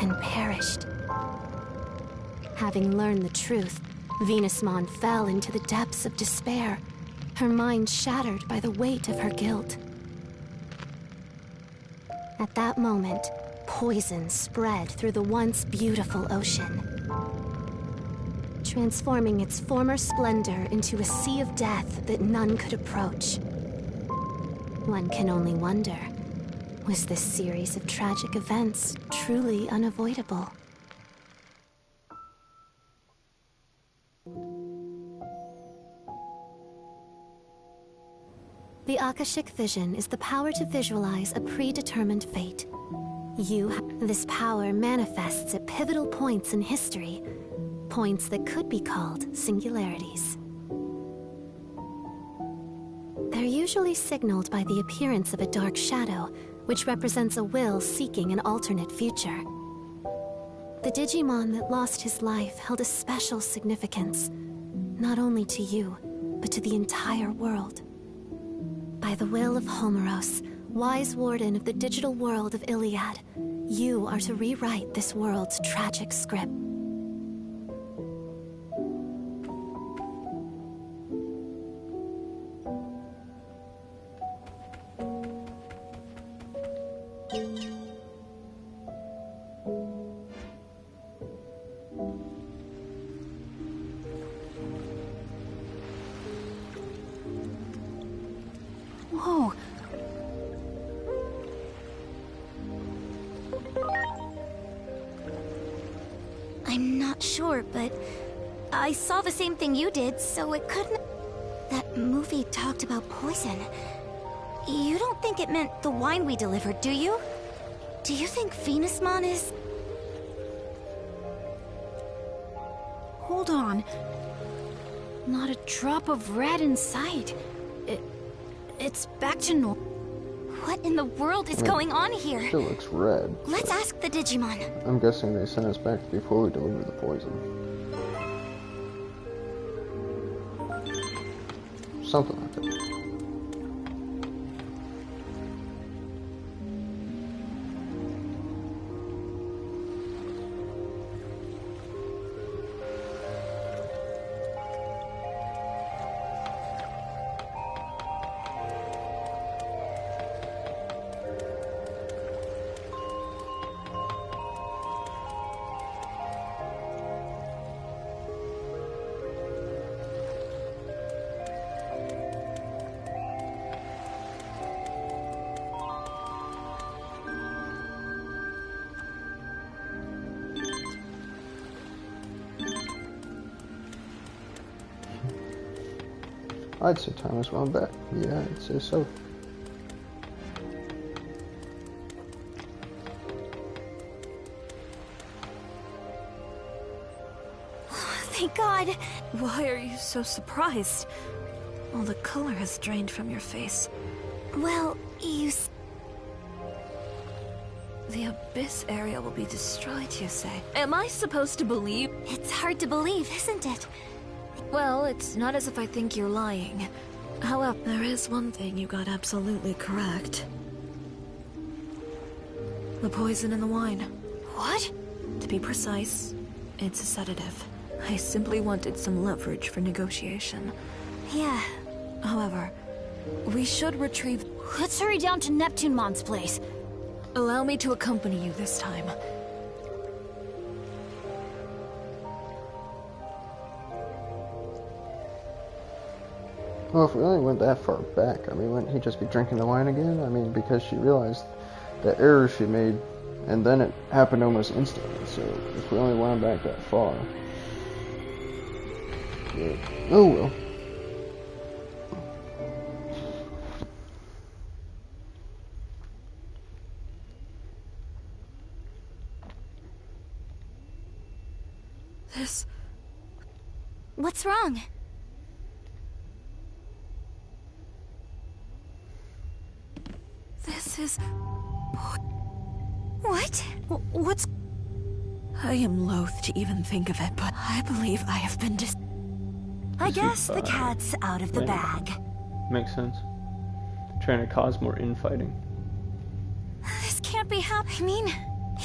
and perished. Having learned the truth, Venusmon fell into the depths of despair, her mind shattered by the weight of her guilt. At that moment, poison spread through the once beautiful ocean, transforming its former splendor into a sea of death that none could approach. One can only wonder, was this series of tragic events truly unavoidable? The Akashic Vision is the power to visualize a predetermined fate. This power manifests at pivotal points in history, points that could be called singularities. They're usually signaled by the appearance of a dark shadow, which represents a will seeking an alternate future. The Digimon that lost his life held a special significance, not only to you, but to the entire world. By the will of Homeros, wise warden of the digital world of Iliad, you are to rewrite this world's tragic script. Whoa. I'm not sure, but I saw the same thing you did, so it couldn't... That movie talked about poison. You don't think it meant the wine we delivered, do you? Do you think Venusmon is... Hold on. Not a drop of red in sight. It's back to normal. What in the world is going on here? Still looks red. Let's ask the Digimon. I'm guessing they sent us back before we deliver the poison. Something like that. I'd say time is well back. Yeah, I'd say so. Thank God. Why are you so surprised? All the color has drained from your face. Well, The Abyss area will be destroyed, you say? Am I supposed to believe? It's hard to believe, isn't it? Well, it's not as if I think you're lying. However, there is one thing you got absolutely correct. The poison in the wine. What? To be precise, it's a sedative. I simply wanted some leverage for negotiation. Yeah. However, we should retrieve... Let's hurry down to Neptunemon's place. Allow me to accompany you this time. Well, if we only went that far back, I mean, wouldn't he just be drinking the wine again? I mean, because she realized the error she made, and then it happened almost instantly, so if we only went back that far... Yeah. Oh well. This... What's wrong? This is... What? What's... I am loath to even think of it, but I believe I have been I guess the cat's out of the bag. Makes sense. Trying to cause more infighting. This can't be happening. I mean,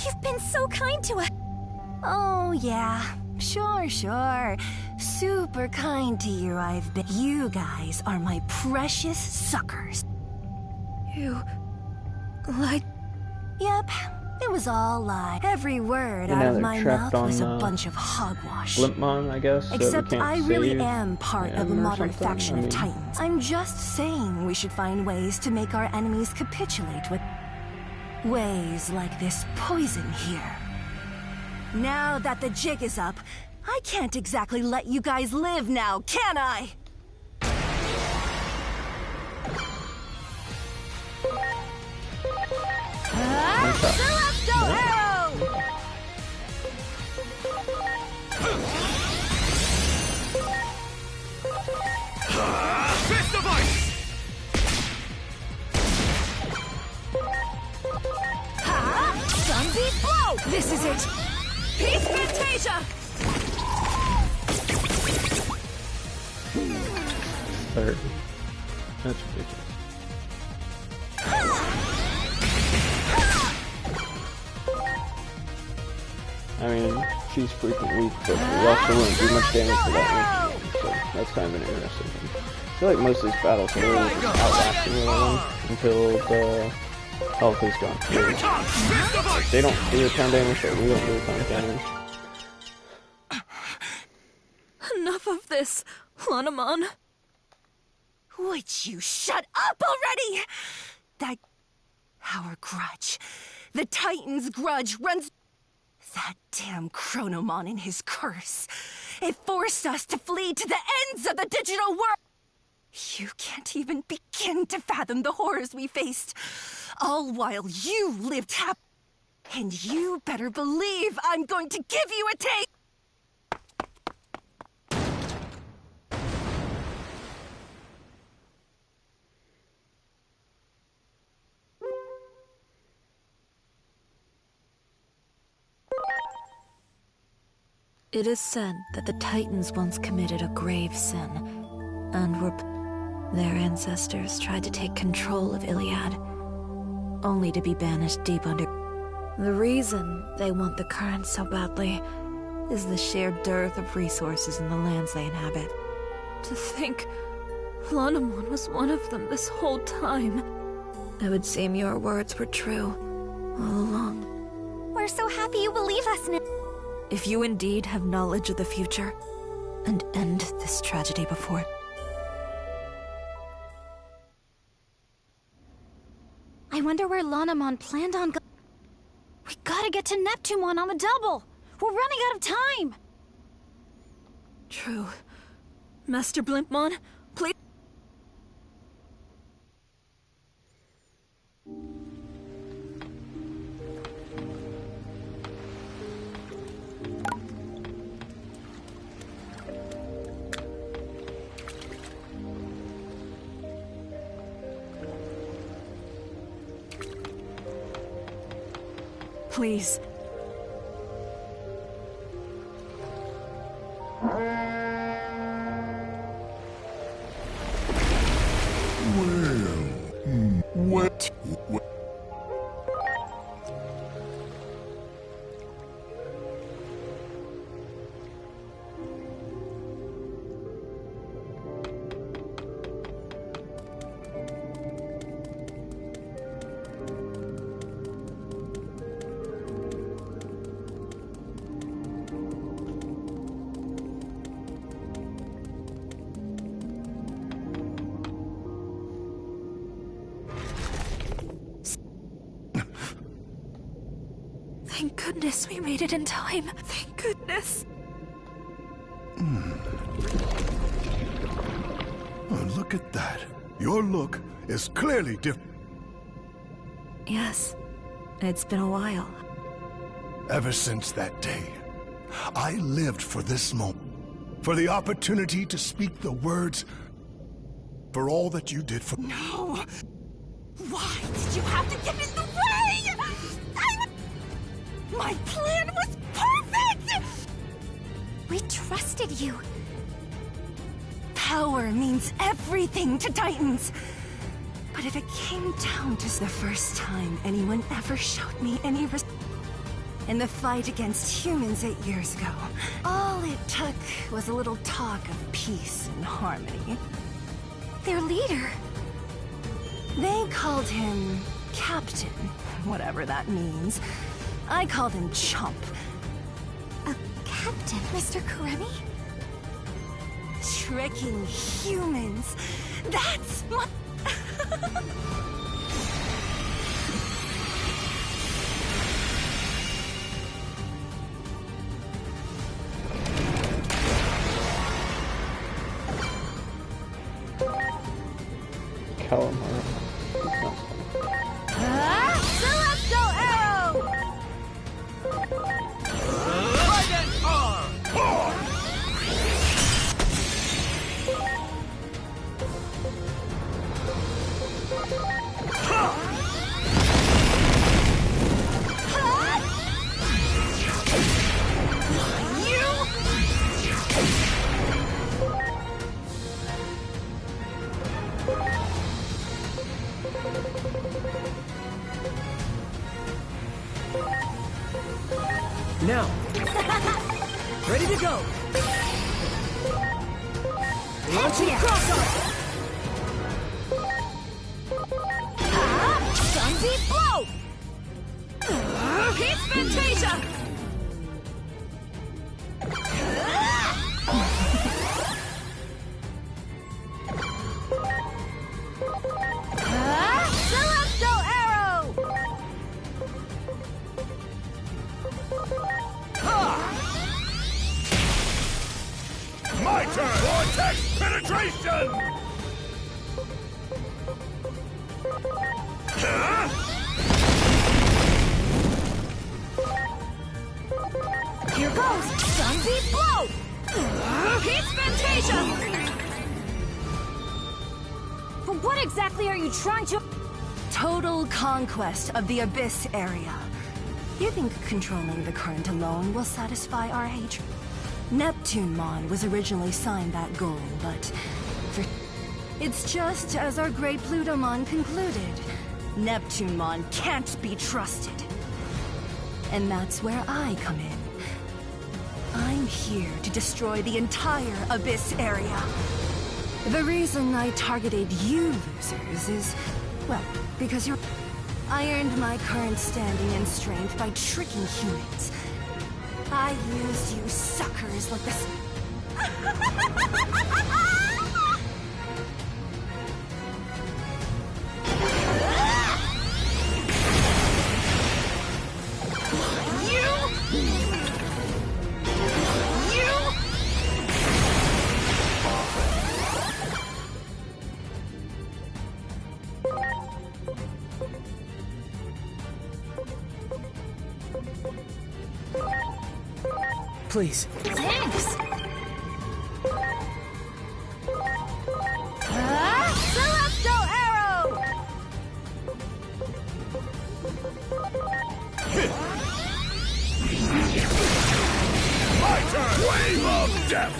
you've been so kind to us. Oh, yeah. Sure. Super kind to you, I've been. You guys are my precious suckers. You... lied? Yep, it was all lie. Every word And out now of they're my trapped mouth was a on, bunch of hogwash. Blimpmon, I guess. So Except we can't I really save am part of a him or modern something? faction I of mean, Titans. I'm just saying we should find ways to make our enemies capitulate with... ways like this poison here. Now that the jig is up, I can't exactly let you guys live now, can I? Celestial Arrow! Fist of Ice! Sunbeam Blow! This is it! Peace Fantasia! Third. That's ridiculous. I mean, she's freaking weak, but we also wouldn't do much damage to that one, so that's kind of an interesting thing. I feel like most of these battles are really just outlasting the other one until the health is gone. Really. They don't do a ton of damage, so we don't do a ton of damage. Enough of this, Lanamon. Would you shut up already? Our grudge. The Titan's grudge runs... That damn Chronomon and his curse. It forced us to flee to the ends of the digital world. You can't even begin to fathom the horrors we faced. All while you lived happy. And you better believe I'm going to give you a taste. It is said that the Titans once committed a grave sin, and their ancestors tried to take control of Iliad, only to be banished deep under. The reason they want the current so badly is the sheer dearth of resources in the lands they inhabit. To think Lanamon was one of them this whole time. It would seem your words were true all along. We're so happy you believe us now. If you indeed have knowledge of the future, and end this tragedy before... I wonder where Lanamon planned on We gotta get to Neptunemon on the double! We're running out of time! True. Master Blimpmon, please... Please. What? Thank goodness we made it in time. Thank goodness. Oh, look at that. Your look is clearly different. Yes, it's been a while. Ever since that day, I lived for this moment. For the opportunity to speak the words. For all that you did for— No! Why did you have to get in the way? My plan was perfect! We trusted you. Power means everything to Titans. But if it came down to the first time anyone ever showed me any in the fight against humans 8 years ago, all it took was a little talk of peace and harmony. Their leader. They called him Captain, whatever that means. I called him Chump. A captain, Mr. Karemi? Tricking humans. That's my... Calamari. Celestial Arrow! Trident Arm! Now, ready to go. Launching cross arm. Sunbeam blow! Peace Fantasia! Celestial Arrow! My turn! Vortex penetration! Here goes! Sunbeam blow! Peace Fantasia! But what exactly are you trying to— Total conquest of the Abyss area. You think controlling the current alone will satisfy our hatred? Neptunemon was originally signed that goal, but it's just as our great Plutomon concluded. Neptunemon can't be trusted. And that's where I come in. I'm here to destroy the entire Abyss area. The reason I targeted you losers is, well, because I earned my current standing and strength by tricking humans. I used you suckers like this. Please. Thanks! Celestial Arrow! My turn! Wave of death!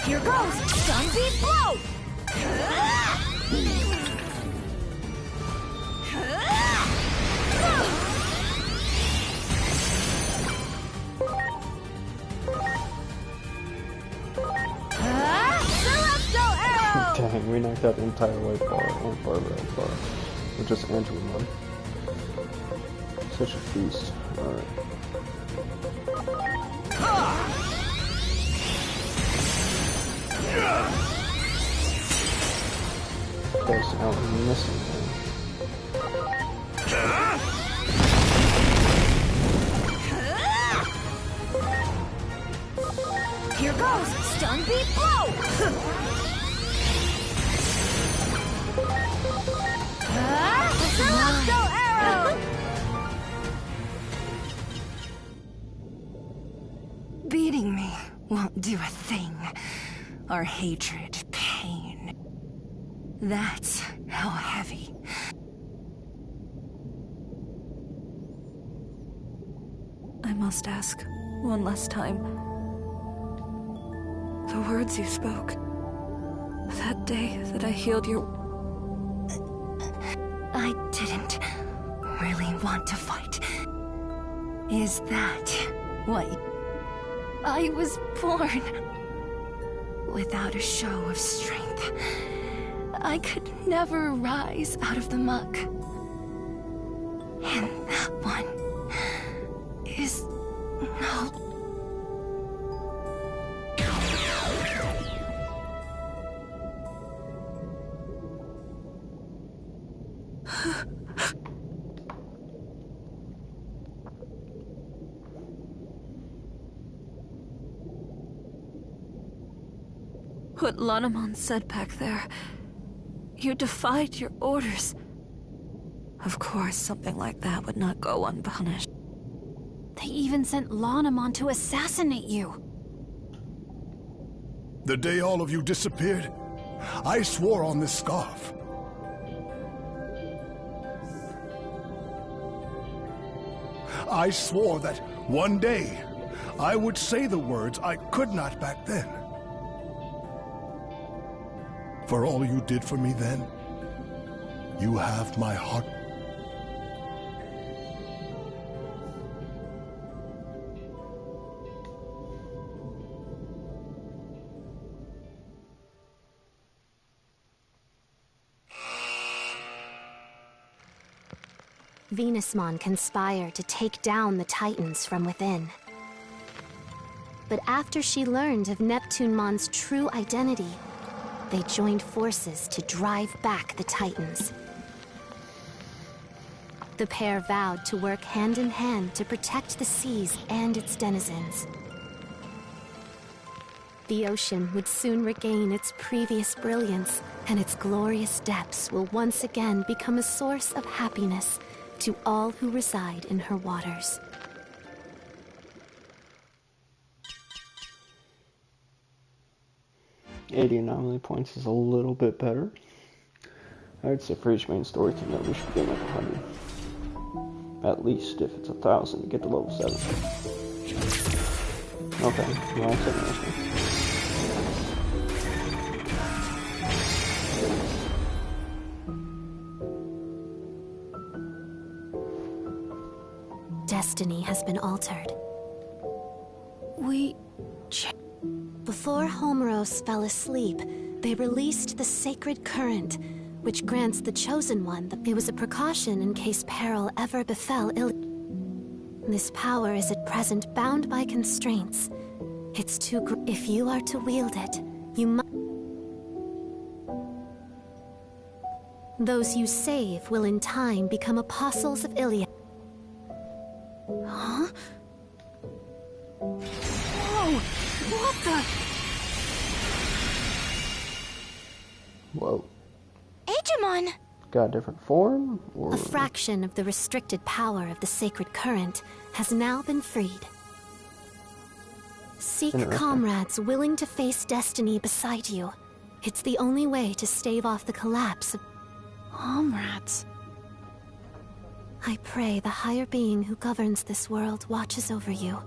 Here goes! Sunbeam blow! Dang, we knocked out the entire white bar and far red bar with just Angelmon. Such a feast. Alright. this out missing him. Here goes! Stun beat blow! Celestial arrow! Beating me won't do a thing. Our hatred, pain. That's how heavy. I must ask, one last time. The words you spoke. That day that I healed your... I didn't really want to fight. Is that what... I was born without a show of strength. I could never rise out of the muck. And that one is no... What Lanamon said back there. You defied your orders. Of course, something like that would not go unpunished. They even sent Lanamon to assassinate you. The day all of you disappeared, I swore on this scarf. I swore that one day I would say the words I could not back then. For all you did for me then, you have my heart. Venusmon conspired to take down the Titans from within. But after she learned of Neptunemon's true identity, they joined forces to drive back the Titans. The pair vowed to work hand in hand to protect the seas and its denizens. The ocean would soon regain its previous brilliance, and its glorious depths will once again become a source of happiness to all who reside in her waters. 80 anomaly points is a little bit better. I'd say for each main story thing that we should be like 100. At least if it's 1,000 to get to level 7. Okay, well that's interesting. Destiny has been altered. Before Homeros fell asleep, they released the sacred current, which grants the Chosen One it was a precaution in case peril ever befell This power is at present bound by constraints. It's too if you are to wield it, you must... Those you save will in time become apostles of Iliad. Huh? Whoa! What the? Whoa. Digimon! Got a different form? Or... A fraction of the restricted power of the sacred current has now been freed. Seek comrades willing to face destiny beside you. It's the only way to stave off the collapse of... Comrades? I pray the higher being who governs this world watches over you.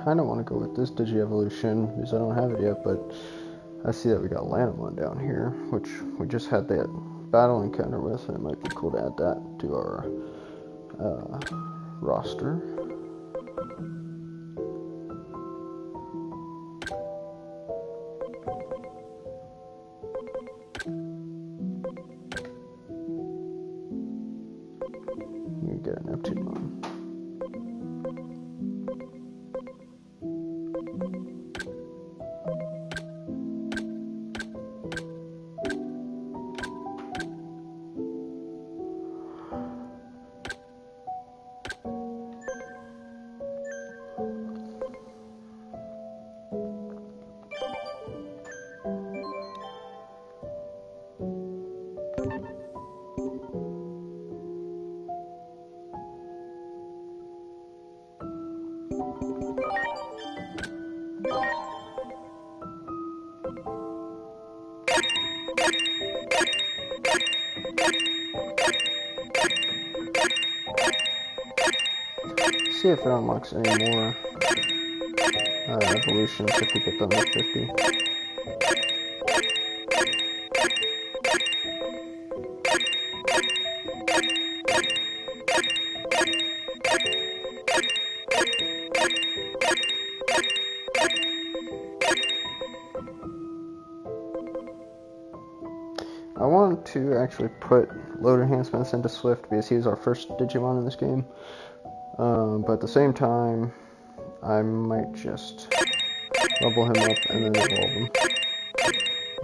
Kind of want to go with this Digi-Evolution because I don't have it yet, but I see that we got Lanamon down here, which we just had that battle encounter with, and it might be cool to add that to our roster. We get an Neptunemon. See if it unlocks any more evolutions if we get them to 50. I want to actually put load enhancements into Swift because he was our first Digimon in this game. But at the same time, I might just level him up and then evolve him.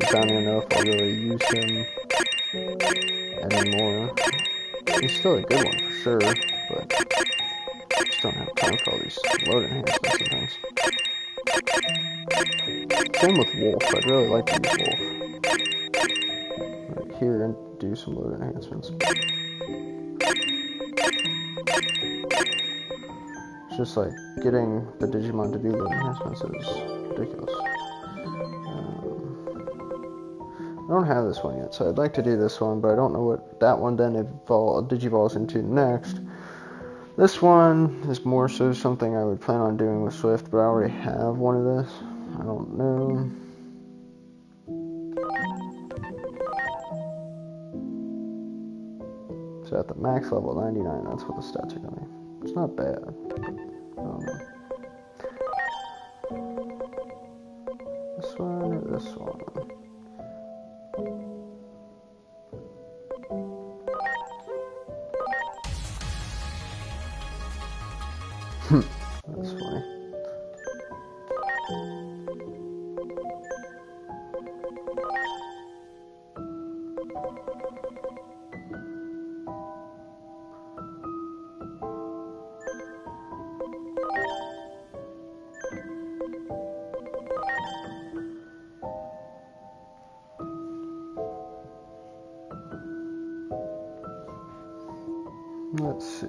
I don't even know if I'll really use him anymore. He's still a good one for sure, but I just don't have time for all these load enhancements sometimes. Same with Wolf. I'd really like to use Wolf right here and do some load enhancements. It's just like getting the Digimon to do load enhancements is ridiculous. I don't have this one yet, so I'd like to do this one, but I don't know what that one then digivolves into next. This one is more so something I would plan on doing with Swift, but I already have one of this. I don't know. So at the max level 99, that's what the stats are going to be. It's not bad. This one or this one? That's funny. Let's see.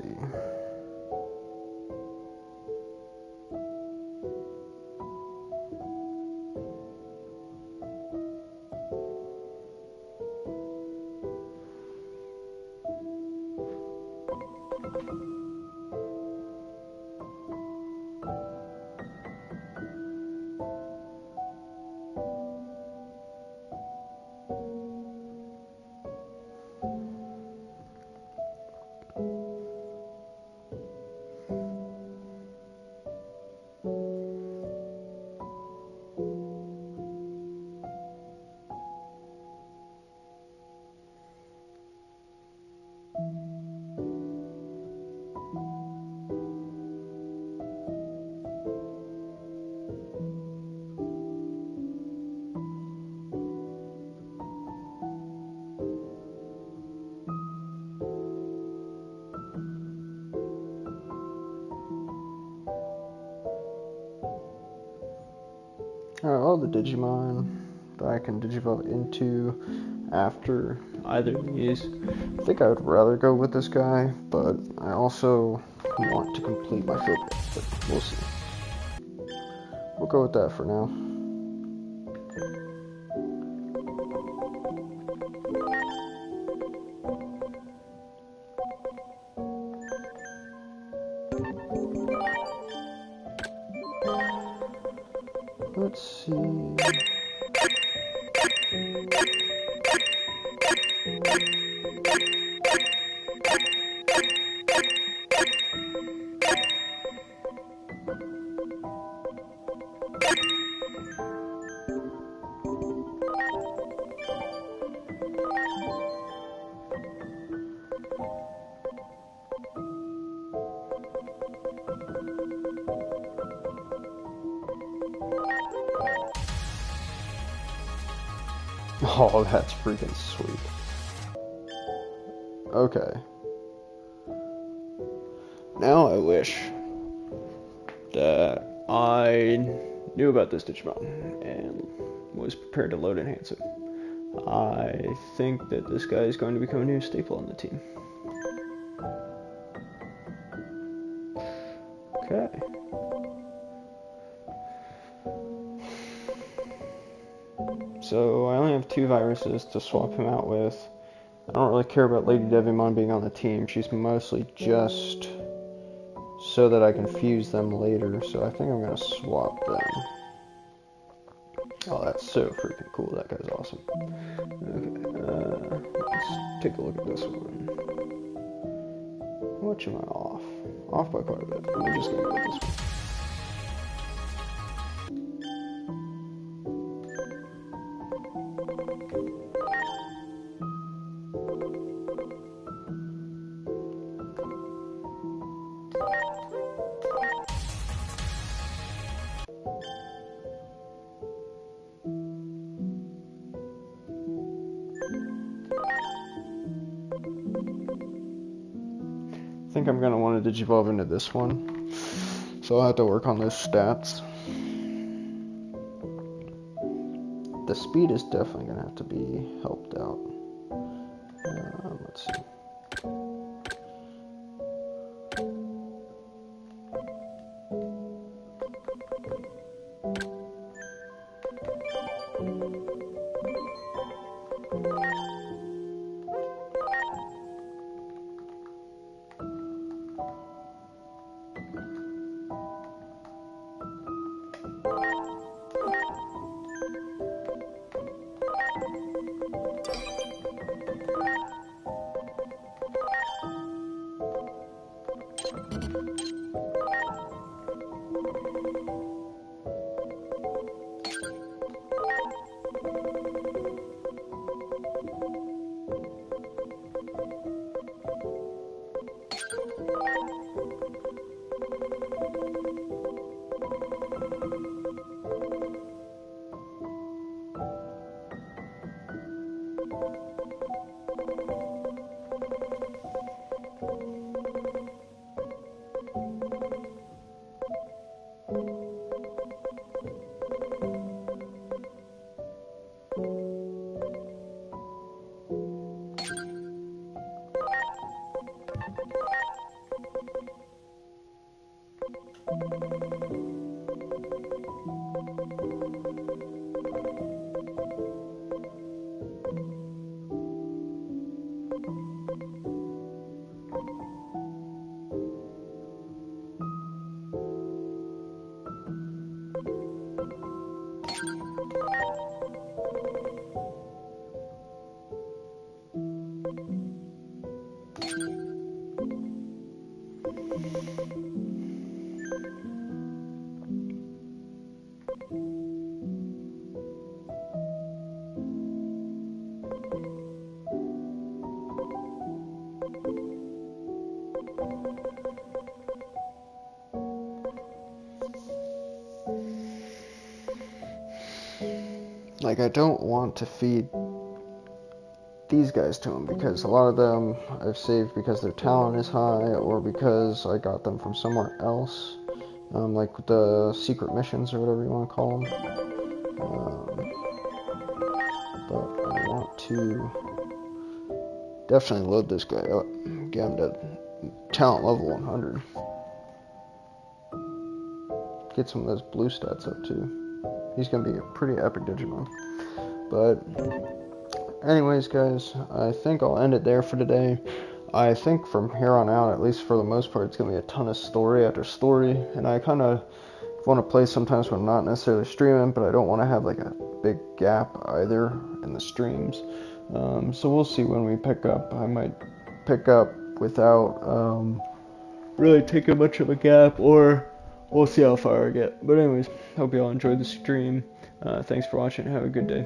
Alright, all the Digimon that I can Digivolve into after either of these. I think I would rather go with this guy, but I also want to complete my field break, but we'll see. We'll go with that for now. Let's see. Oh, that's freaking sweet. Okay. Now I wish that I knew about this Digimon and was prepared to load enhance it. I think that this guy is going to become a new staple on the team. Okay. So I only have 2 viruses to swap him out with. I don't really care about Lady Devimon being on the team. She's mostly just so that I can fuse them later. So I think I'm going to swap them. Oh, that's so freaking cool. That guy's awesome. Okay, let's take a look at this one. How much am I off? Off by quite a bit. We're just going to go with this one. I think I'm going to want to Digivolve into this one, so I'll have to work on those stats. The speed is definitely going to have to be helped out. Let's see. Like, I don't want to feed these guys to him because a lot of them I've saved because their talent is high or because I got them from somewhere else, like the secret missions or whatever you want to call them. But I want to definitely load this guy up. Get him to talent level 100. Get some of those blue stats up too. He's going to be a pretty epic Digimon. But anyways, guys, I think I'll end it there for today. I think from here on out, at least for the most part, it's going to be a ton of story after story. And I kind of want to play sometimes when I'm not necessarily streaming, but I don't want to have like a big gap either in the streams. So we'll see when we pick up. I might pick up without really taking much of a gap, or we'll see how far I get. But anyways, hope you all enjoyed the stream. Thanks for watching. Have a good day.